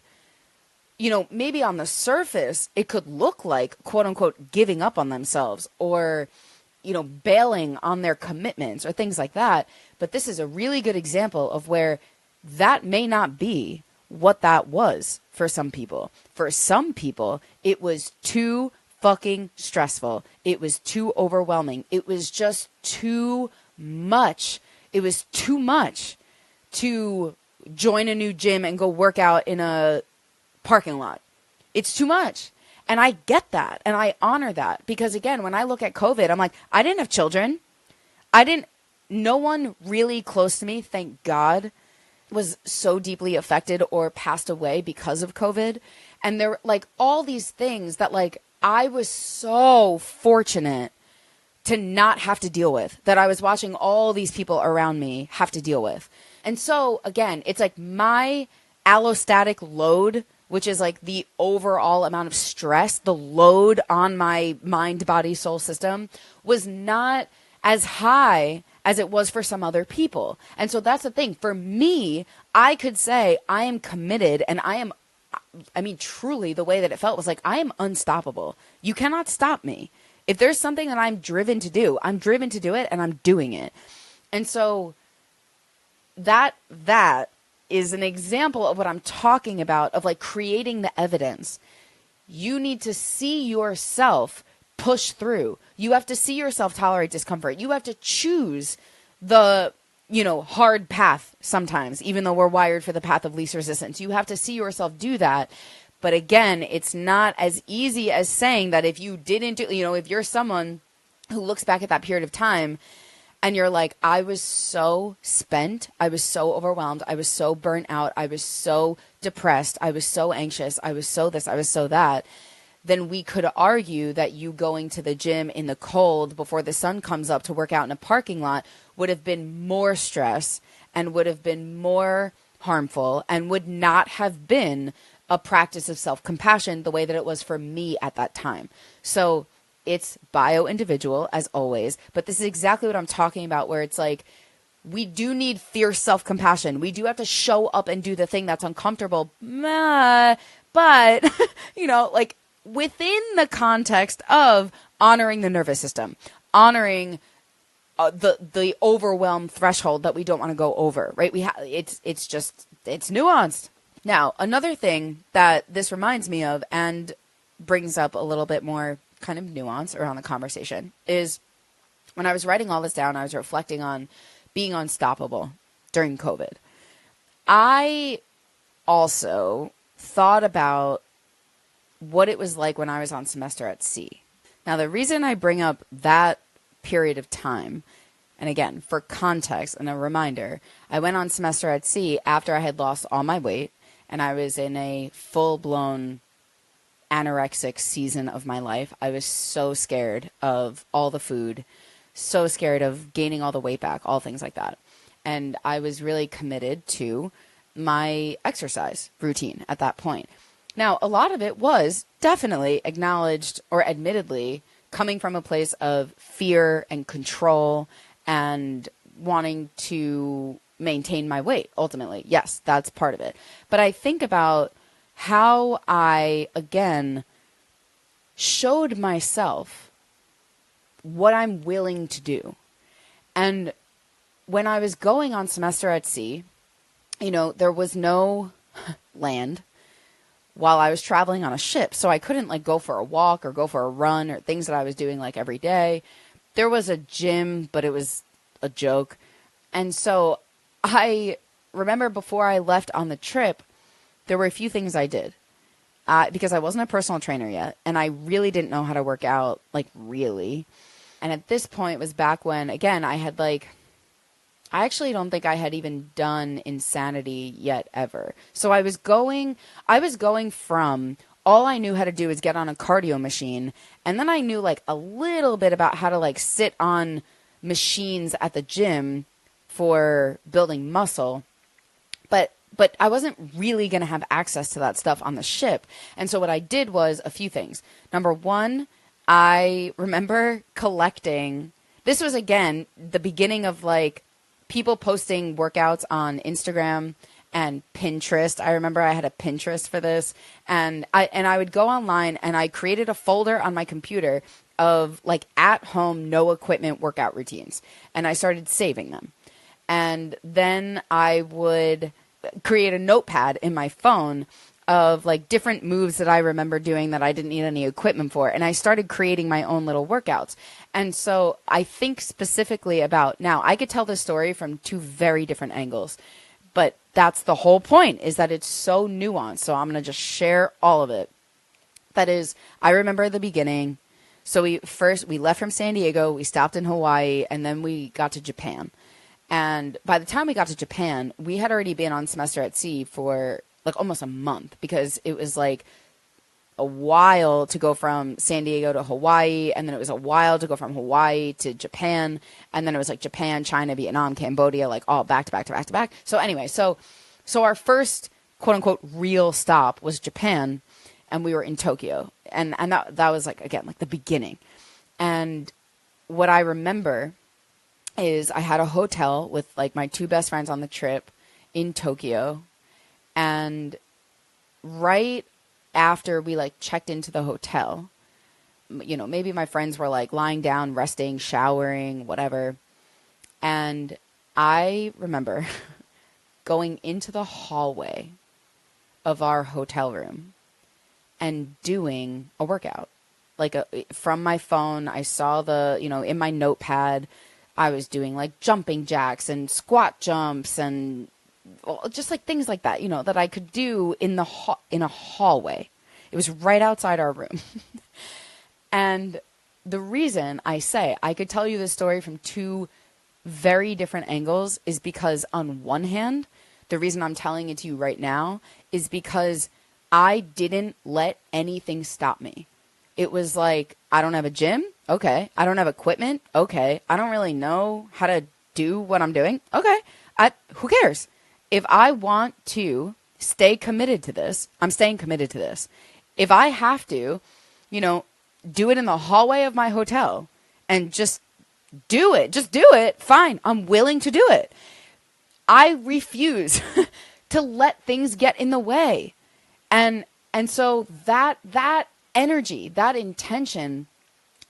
maybe on the surface, it could look like, quote unquote, giving up on themselves or, bailing on their commitments or things like that. But this is a really good example of where that may not be what that was for some people. For some people, it was too fucking stressful. It was too overwhelming. It was just too much. It was too much to join a new gym and go work out in a parking lot. It's too much. And I get that. And I honor that. Because again, when I look at COVID, I'm like, I didn't have children. No one really close to me, thank God, was so deeply affected or passed away because of COVID. And there were like all these things that like I was so fortunate to not have to deal with, that I was watching all these people around me have to deal with. And so again, it's like my allostatic load, which is like the overall amount of stress, the load on my mind, body, soul system, was not as high as it was for some other people. And so that's the thing. For me, I could say I am committed, and truly the way that it felt was like, I am unstoppable. You cannot stop me. If there's something that I'm driven to do, I'm driven to do it, and I'm doing it. And so that is an example of what I'm talking about, of like creating the evidence. You need to see yourself push through. You have to see yourself tolerate discomfort. You have to choose the, hard path sometimes, even though we're wired for the path of least resistance. You have to see yourself do that. But again, it's not as easy as saying that if you didn't do, if you're someone who looks back at that period of time and you're like, I was so spent, I was so overwhelmed, I was so burnt out, I was so depressed, I was so anxious, I was so this, I was so that, then we could argue that you going to the gym in the cold before the sun comes up to work out in a parking lot would have been more stress and would have been more harmful and would not have been a practice of self-compassion the way that it was for me at that time. So it's bio-individual as always, but this is exactly what I'm talking about, where it's like, we do need fierce self-compassion. We do have to show up and do the thing that's uncomfortable. But, like within the context of honoring the nervous system, honoring the overwhelm threshold that we don't want to go over, right? It's nuanced. Now, another thing that this reminds me of and brings up a little bit more kind of nuance around the conversation is when I was writing all this down, I was reflecting on being unstoppable during COVID. I also thought about what it was like when I was on semester at sea. Now, the reason I bring up that period of time, and again, for context and a reminder, I went on semester at sea after I had lost all my weight, and I was in a full-blown anorexic season of my life. I was so scared of all the food, so scared of gaining all the weight back, all things like that. And I was really committed to my exercise routine at that point. Now, a lot of it was definitely acknowledged or admittedly coming from a place of fear and control and wanting to maintain my weight, ultimately. Yes, that's part of it. But I think about how I, again, showed myself what I'm willing to do. And when I was going on semester at sea, there was no land while I was traveling on a ship. So I couldn't like go for a walk or go for a run or things that I was doing like every day. There was a gym, but it was a joke. And so I remember before I left on the trip, there were a few things I did because I wasn't a personal trainer yet. And I really didn't know how to work out, like really. And at this point, it was back when, again, I actually don't think I had even done Insanity yet ever. So I was going from all I knew how to do is get on a cardio machine. And then I knew like a little bit about how to like sit on machines at the gym for building muscle. But I wasn't really going to have access to that stuff on the ship. And so what I did was a few things. Number one, I remember collecting, this was again, the beginning of like people posting workouts on Instagram and Pinterest. I remember I had a Pinterest for this, and I would go online and I created a folder on my computer of like at home, no equipment workout routines. And I started saving them. And then I would create a notepad in my phone of like different moves that I remember doing that I didn't need any equipment for. And I started creating my own little workouts. And so I think specifically about, now I could tell this story from two very different angles, but that's the whole point, is that it's so nuanced. So I'm going to just share all of it. That is, I remember the beginning. So we left from San Diego, we stopped in Hawaii, and then we got to Japan. And by the time we got to Japan, we had already been on semester at sea for like almost a month, because it was like a while to go from San Diego to Hawaii, and then it was a while to go from Hawaii to Japan, and then it was like Japan, China, Vietnam, Cambodia, like all back to back to back to back. So anyway, so our first quote unquote real stop was Japan, and we were in Tokyo, and that was like, again, like the beginning. And what I remember is I had a hotel with like my two best friends on the trip in Tokyo, and right after we like checked into the hotel, maybe my friends were like lying down, resting, showering, whatever. And I remember going into the hallway of our hotel room and doing a workout. Like from my phone, I saw in my notepad, I was doing like jumping jacks and squat jumps and just like things like that, that I could do in a hallway. It was right outside our room. And the reason I say I could tell you this story from two very different angles is because, on one hand, the reason I'm telling it to you right now is because I didn't let anything stop me. It was like, I don't have a gym. Okay. I don't have equipment. Okay. I don't really know how to do what I'm doing. Okay. Who cares? If I want to stay committed to this, I'm staying committed to this. If I have to, do it in the hallway of my hotel and just do it, fine. I'm willing to do it. I refuse to let things get in the way. And so that energy, that intention,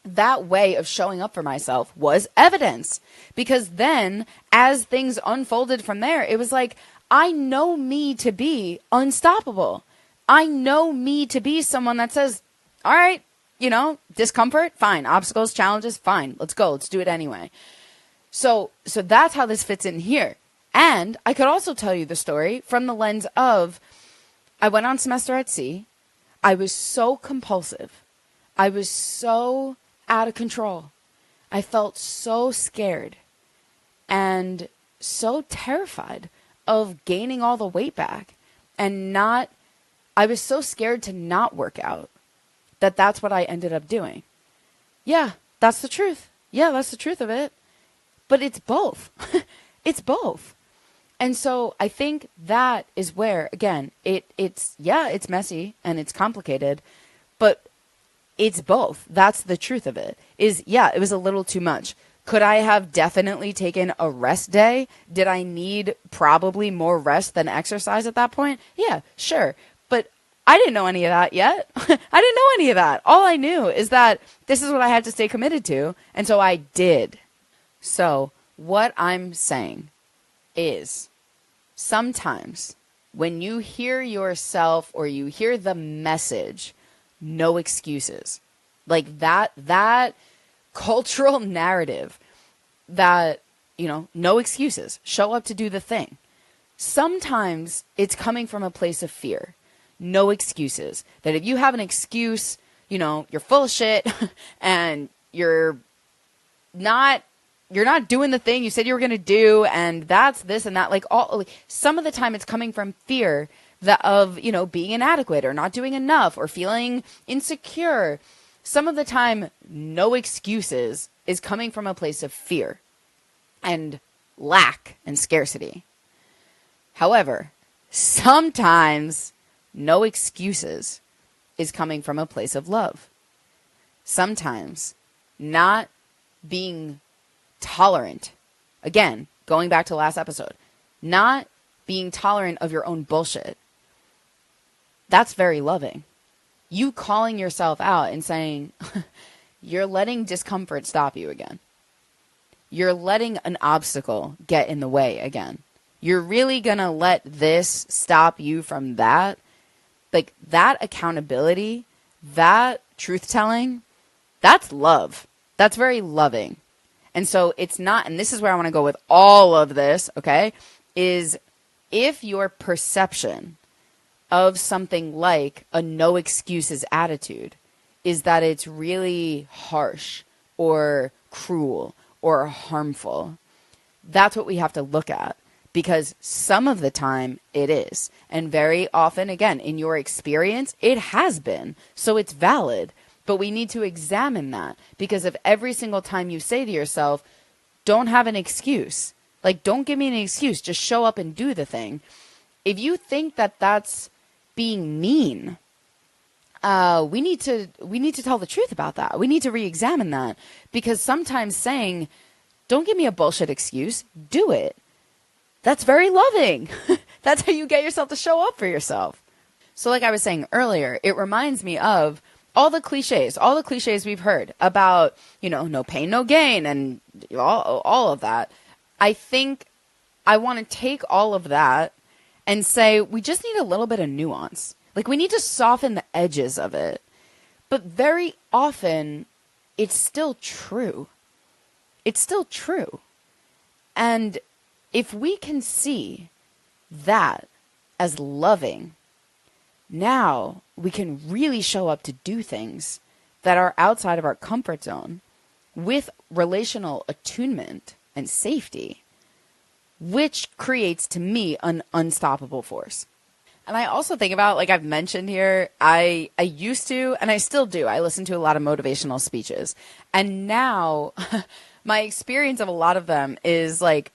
that way of showing up for myself was evidence. Because then as things unfolded from there, it was like, I know me to be unstoppable. I know me to be someone that says, all right, discomfort, fine. Obstacles, challenges, fine. Let's go. Let's do it anyway. So that's how this fits in here. And I could also tell you the story from the lens of, I went on semester at sea. I was so compulsive. I was so out of control. I felt so scared and so terrified of gaining all the weight back I was so scared to not work out that's what I ended up doing. Yeah, that's the truth. Yeah, that's the truth of it. But it's both. It's both. And so I think that is where, again, it's messy and it's complicated, but it's both. That's the truth of it. It was a little too much. Could I have definitely taken a rest day? Did I need probably more rest than exercise at that point? Yeah, sure. But I didn't know any of that yet. I didn't know any of that. All I knew is that this is what I had to stay committed to. And so I did. So what I'm saying is, sometimes when you hear yourself or you hear the message, no excuses, like that cultural narrative that, no excuses, show up to do the thing. Sometimes it's coming from a place of fear. No excuses. That if you have an excuse, you're full of shit and you're not doing the thing you said you were going to do, and that's this and that. Some of the time it's coming from fear of being inadequate or not doing enough or feeling insecure. Some of the time, no excuses is coming from a place of fear and lack and scarcity. However, sometimes no excuses is coming from a place of love. Sometimes not being tolerant, again, going back to last episode, not being tolerant of your own bullshit, that's very loving. You calling yourself out and saying, you're letting discomfort stop you again. You're letting an obstacle get in the way again. You're really going to let this stop you from that? Like, that accountability, that truth-telling, that's love. That's very loving. And so it's not, and this is where I want to go with all of this, okay, is if your perception of something like a no excuses attitude is that it's really harsh or cruel or harmful, that's what we have to look at. Because some of the time it is. And very often, again, in your experience, it has been. So it's valid. But we need to examine that. Because if every single time you say to yourself, don't have an excuse, like, don't give me an excuse, just show up and do the thing. If you think that that's being mean, we need to tell the truth about that. We need to re-examine that. Because sometimes saying, don't give me a bullshit excuse, do it. That's very loving. That's how you get yourself to show up for yourself. So like I was saying earlier, it reminds me of all the cliches we've heard about, no pain, no gain, and all of that. I think I want to take all of that and say we just need a little bit of nuance. Like, we need to soften the edges of it. But very often, it's still true. It's still true. And if we can see that as loving, now we can really show up to do things that are outside of our comfort zone with relational attunement and safety, which creates, to me, an unstoppable force. And I also think about, like I've mentioned here, I used to, and I still do, I listen to a lot of motivational speeches. And now my experience of a lot of them is like,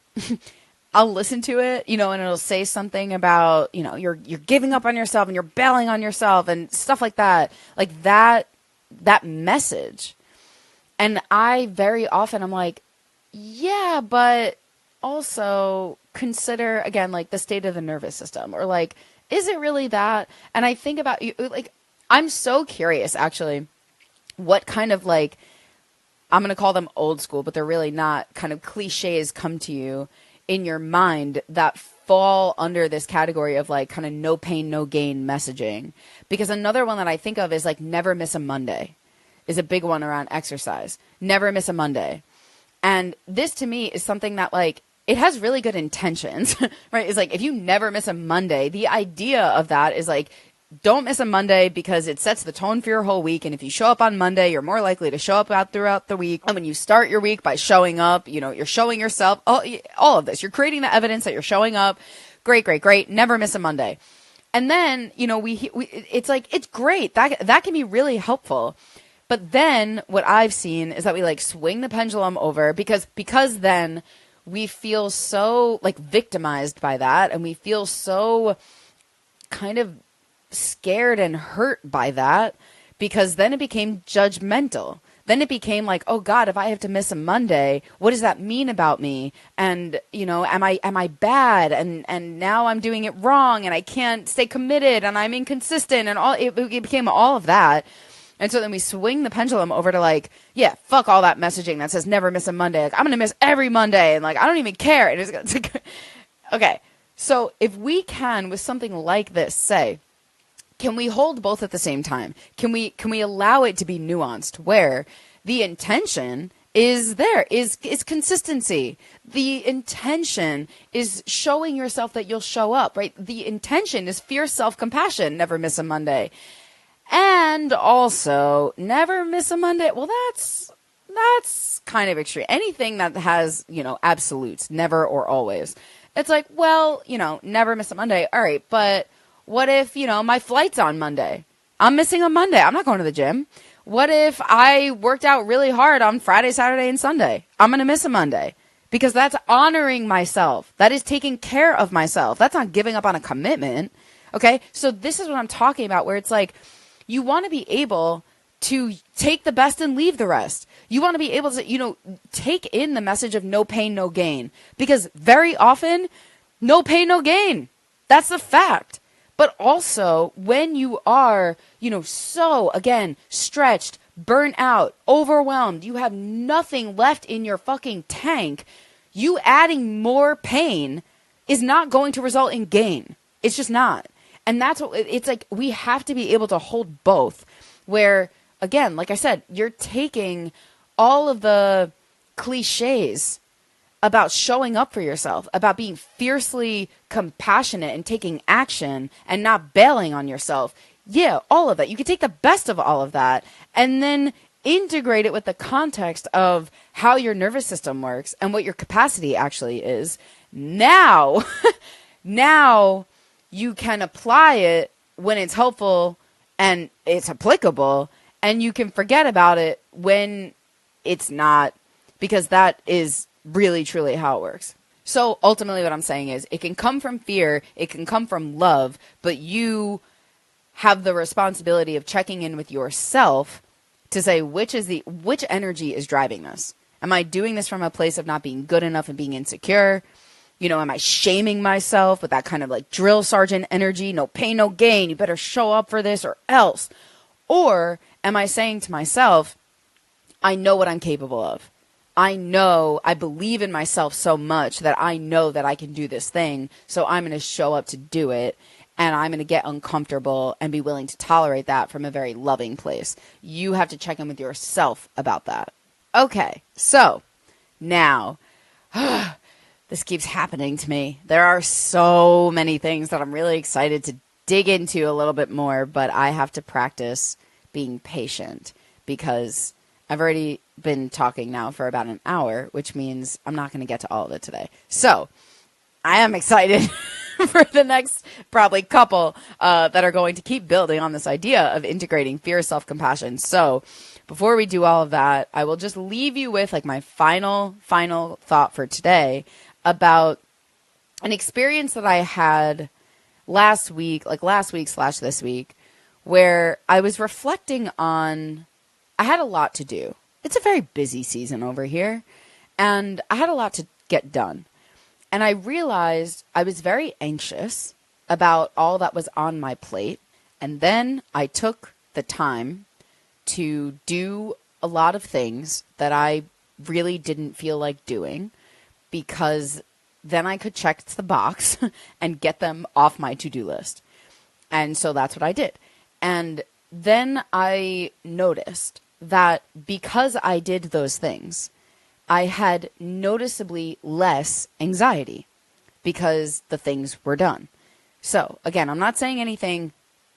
I'll listen to it, and it'll say something about, you're giving up on yourself and you're bailing on yourself and stuff like that. Like that message. And I very often I'm like, yeah, but also consider again, like the state of the nervous system, or like, is it really that? And I think about you, like, I'm so curious actually, what kind of like, I'm going to call them old school, but they're really not, kind of cliches come to you in your mind that fall under this category of like kind of no pain, no gain messaging. Because another one that I think of is like never miss a Monday is a big one around exercise. Never miss a Monday. And this to me is something that like, it has really good intentions, right? It's like, if you never miss a Monday, the idea of that is like, don't miss a Monday because it sets the tone for your whole week. And if you show up on Monday, you're more likely to show up out throughout the week. And when you start your week by showing up, you're showing yourself all of this. You're creating the evidence that you're showing up. Great. Never miss a Monday. And then, it's like, it's great. That can be really helpful. But then what I've seen is that we like swing the pendulum over because then we feel so like victimized by that. And we feel so kind of scared and hurt by that, because then it became judgmental. Then it became like, oh God, if I have to miss a Monday, what does that mean about me? And, am I bad? And now I'm doing it wrong and I can't stay committed and I'm inconsistent and all, it became all of that. And so then we swing the pendulum over to like, yeah, fuck all that messaging that says never miss a Monday. Like, I'm going to miss every Monday. And like, I don't even care. And it's like, okay. So if we can, with something like this, say, can we hold both at the same time? Can we allow it to be nuanced where the intention is consistency. The intention is showing yourself that you'll show up, right? The intention is fierce self-compassion, never miss a Monday. And also, never miss a Monday. Well, that's kind of extreme. Anything that has, absolutes, never or always. It's like, well, never miss a Monday. All right, but what if, my flight's on Monday? I'm missing a Monday. I'm not going to the gym. What if I worked out really hard on Friday, Saturday, and Sunday? I'm going to miss a Monday because that's honoring myself. That is taking care of myself. That's not giving up on a commitment. Okay, so this is what I'm talking about, where it's like, you want to be able to take the best and leave the rest. You want to be able to, take in the message of no pain, no gain. Because very often, no pain, no gain. That's the fact. But also, when you are, so, again, stretched, burnt out, overwhelmed, you have nothing left in your fucking tank, you adding more pain is not going to result in gain. It's just not. And that's what it's like. We have to be able to hold both, where, again, like I said, you're taking all of the cliches about showing up for yourself, about being fiercely compassionate and taking action and not bailing on yourself. Yeah, all of that. You can take the best of all of that and then integrate it with the context of how your nervous system works and what your capacity actually is. Now, you can apply it when it's helpful and it's applicable, and you can forget about it when it's not, because that is really, truly how it works. So ultimately what I'm saying is it can come from fear, it can come from love, but you have the responsibility of checking in with yourself to say which energy is driving this. Am I doing this from a place of not being good enough and being insecure? Am I shaming myself with that kind of like drill sergeant energy? No pain, no gain. You better show up for this or else. Or am I saying to myself, I know what I'm capable of. I believe in myself so much that I know that I can do this thing. So I'm going to show up to do it. And I'm going to get uncomfortable and be willing to tolerate that from a very loving place. You have to check in with yourself about that. Okay, so now... this keeps happening to me. There are so many things that I'm really excited to dig into a little bit more, but I have to practice being patient because I've already been talking now for about an hour, which means I'm not going to get to all of it today. So I am excited for the next probably couple that are going to keep building on this idea of integrating fear, self-compassion. So before we do all of that, I will just leave you with like my final thought for today about an experience that I had last week / this week, where I was reflecting on, I had a lot to do. It's a very busy season over here, and I had a lot to get done. And I realized I was very anxious about all that was on my plate. And then I took the time to do a lot of things that I really didn't feel like doing, because then I could check the box and get them off my to-do list. And so that's what I did. And then I noticed that because I did those things, I had noticeably less anxiety because the things were done. So again, I'm not saying anything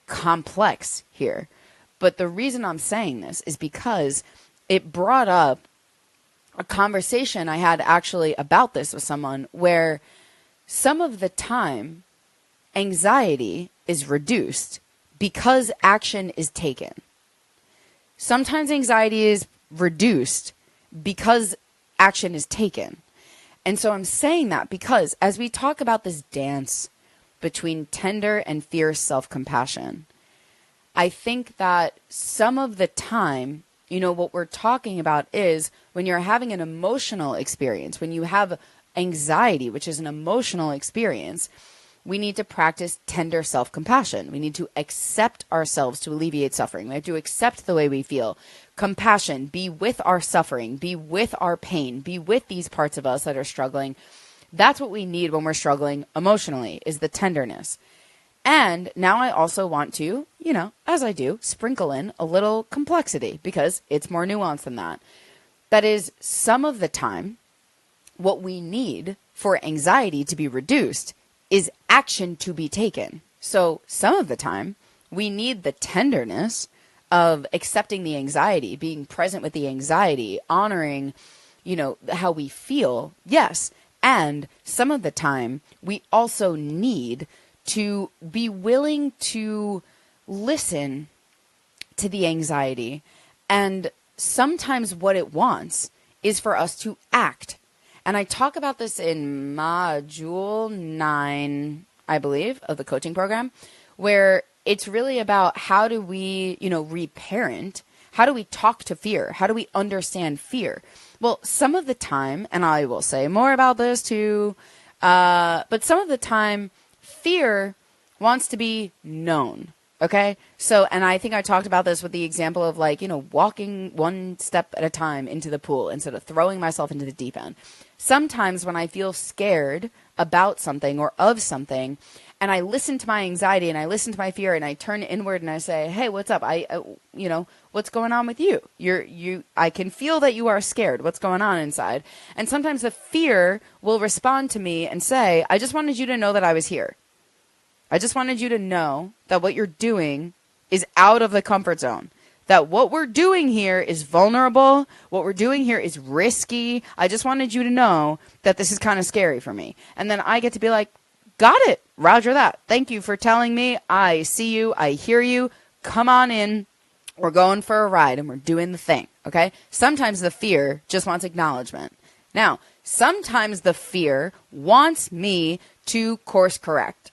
complex here, but the reason I'm saying this is because it brought up a conversation I had actually about this with someone, where some of the time anxiety is reduced because action is taken. Sometimes anxiety is reduced because action is taken. And so I'm saying that because as we talk about this dance between tender and fierce self-compassion, I think that some of the time, what we're talking about is when you're having an emotional experience, when you have anxiety, which is an emotional experience, we need to practice tender self-compassion. We need to accept ourselves to alleviate suffering. We have to accept the way we feel. Compassion, be with our suffering, be with our pain, be with these parts of us that are struggling. That's what we need when we're struggling emotionally, is the tenderness. And now I also want to, as I do, sprinkle in a little complexity, because it's more nuanced than that. That is, some of the time, what we need for anxiety to be reduced is action to be taken. So some of the time, we need the tenderness of accepting the anxiety, being present with the anxiety, honoring, how we feel. Yes. And some of the time, we also need to be willing to listen to the anxiety. And sometimes what it wants is for us to act. And I talk about this in module 9, I believe, of the coaching program, where it's really about how do we, reparent? How do we talk to fear? How do we understand fear? Well, some of the time, and I will say more about this too, but some of the time, fear wants to be known. Okay. So, and I think I talked about this with the example of walking one step at a time into the pool instead of throwing myself into the deep end. Sometimes when I feel scared about something or of something, and I listen to my anxiety and I listen to my fear and I turn inward and I say, hey, what's up? What's going on with you? I can feel that you are scared. What's going on inside? And sometimes the fear will respond to me and say, I just wanted you to know that I was here. I just wanted you to know that what you're doing is out of the comfort zone. That what we're doing here is vulnerable. What we're doing here is risky. I just wanted you to know that this is kind of scary for me. And then I get to be like, got it. Roger that. Thank you for telling me. I see you. I hear you. Come on in. We're going for a ride and we're doing the thing. Okay. Sometimes the fear just wants acknowledgement. Now, sometimes the fear wants me to course correct.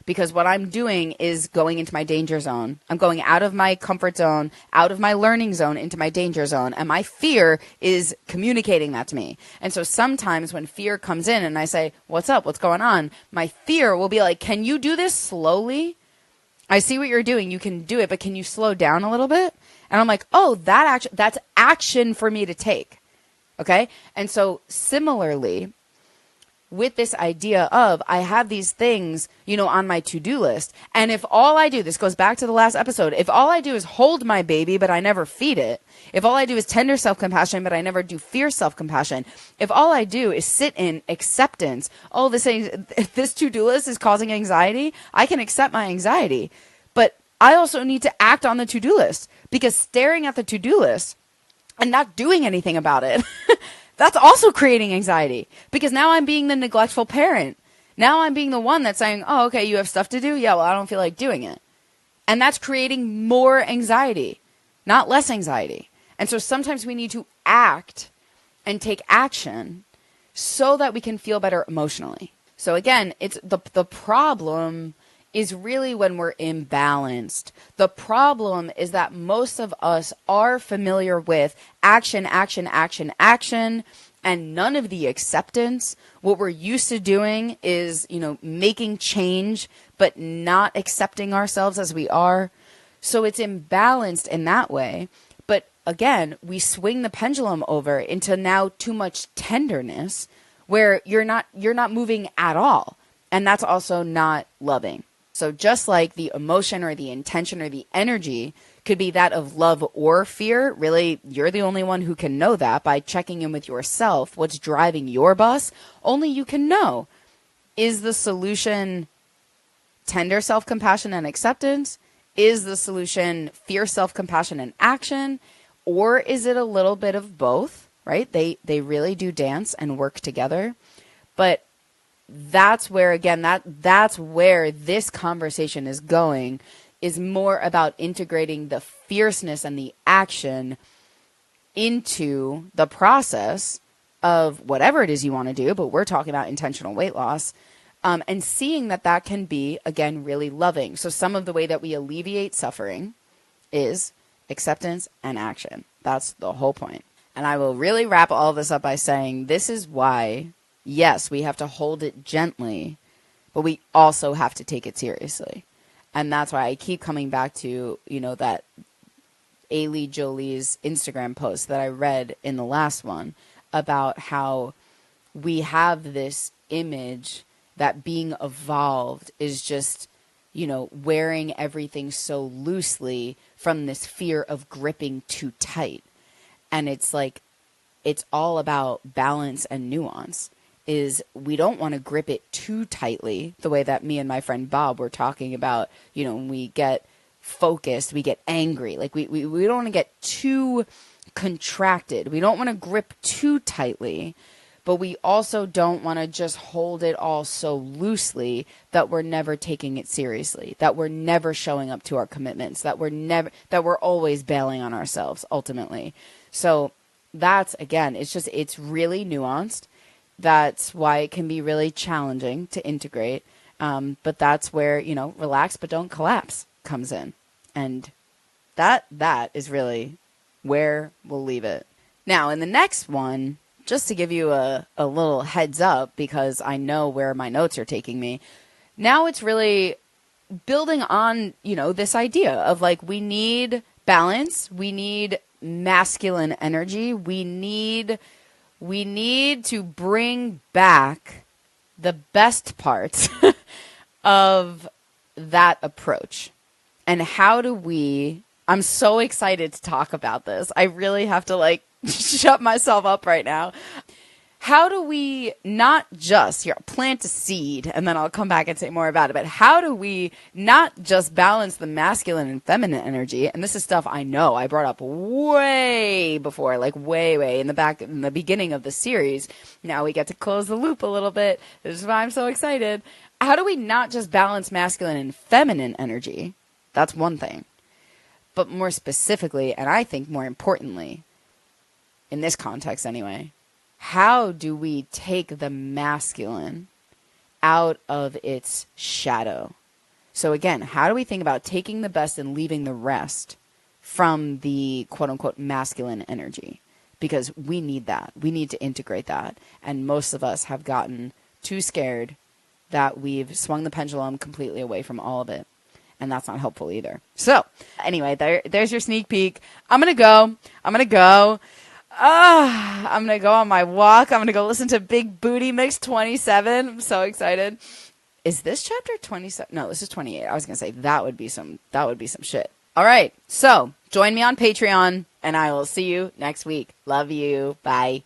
Because what I'm doing is going into my danger zone. I'm going out of my comfort zone, out of my learning zone, into my danger zone. And my fear is communicating that to me. And so sometimes when fear comes in and I say, what's up? What's going on? My fear will be like, can you do this slowly? I see what you're doing. You can do it, but can you slow down a little bit? And I'm like, oh, that's action for me to take. Okay. And so similarly, with this idea of I have these things, on my to-do list. And if all I do, this goes back to the last episode, if all I do is hold my baby, but I never feed it, if all I do is tender self-compassion, but I never do fierce self-compassion, if all I do is sit in acceptance, this to-do list is causing anxiety, I can accept my anxiety. But I also need to act on the to-do list, because staring at the to-do list and not doing anything about it, that's also creating anxiety, because now I'm being the neglectful parent. Now I'm being the one that's saying, oh, okay, you have stuff to do? Yeah, well, I don't feel like doing it. And that's creating more anxiety, not less anxiety. And so sometimes we need to act and take action so that we can feel better emotionally. So again, it's the problem is really when we're imbalanced. The problem is that most of us are familiar with action, action, action, action, and none of the acceptance. What we're used to doing is, making change, but not accepting ourselves as we are. So it's imbalanced in that way. But again, we swing the pendulum over into now too much tenderness where you're not moving at all. And that's also not loving. So just like the emotion or the intention or the energy could be that of love or fear, really, you're the only one who can know that by checking in with yourself. What's driving your bus? Only you can know. Is the solution tender self-compassion and acceptance? Is the solution fierce self-compassion and action? Or is it a little bit of both, right? They really do dance and work together. But that's where, again, that's where this conversation is going, is more about integrating the fierceness and the action into the process of whatever it is you want to do. But we're talking about intentional weight loss, and seeing that can be, again, really loving. So some of the way that we alleviate suffering is acceptance and action. That's the whole point. And I will really wrap all of this up by saying this is why, yes, we have to hold it gently, but we also have to take it seriously. And that's why I keep coming back to, that Ailey Jolie's Instagram post that I read in the last one about how we have this image that being evolved is just, wearing everything so loosely from this fear of gripping too tight. And it's like, it's all about balance and nuance. Is we don't want to grip it too tightly, the way that me and my friend Bob were talking about, when we get focused, we get angry. Like we don't want to get too contracted. We don't want to grip too tightly, but we also don't want to just hold it all so loosely that we're never taking it seriously, that we're never showing up to our commitments, that we're always bailing on ourselves ultimately. So that's, again, it's really nuanced. That's why it can be really challenging to integrate. But that's where, relax but don't collapse comes in. And that is really where we'll leave it. Now, in the next one, just to give you a little heads up, because I know where my notes are taking me, now it's really building on, this idea of like, we need balance, we need masculine energy, we need to bring back the best parts of that approach. And how do I'm so excited to talk about this. I really have to shut myself up right now. How do we not just, plant a seed, and then I'll come back and say more about it, but how do we not just balance the masculine and feminine energy? And this is stuff I know I brought up way before, way in the beginning of the series. Now we get to close the loop a little bit. This is why I'm so excited. How do we not just balance masculine and feminine energy? That's one thing. But more specifically, and I think more importantly, in this context anyway, how do we take the masculine out of its shadow? So again, how do we think about taking the best and leaving the rest from the quote-unquote masculine energy? Because we need that. We need to integrate that. And most of us have gotten too scared that we've swung the pendulum completely away from all of it. And that's not helpful either. So anyway, there's your sneak peek. I'm going to go. I'm going to go on my walk. I'm going to go listen to Big Booty Mix 27. I'm so excited. Is this chapter 27? No, this is 28. I was going to say that would be some shit. All right. So join me on Patreon and I will see you next week. Love you. Bye.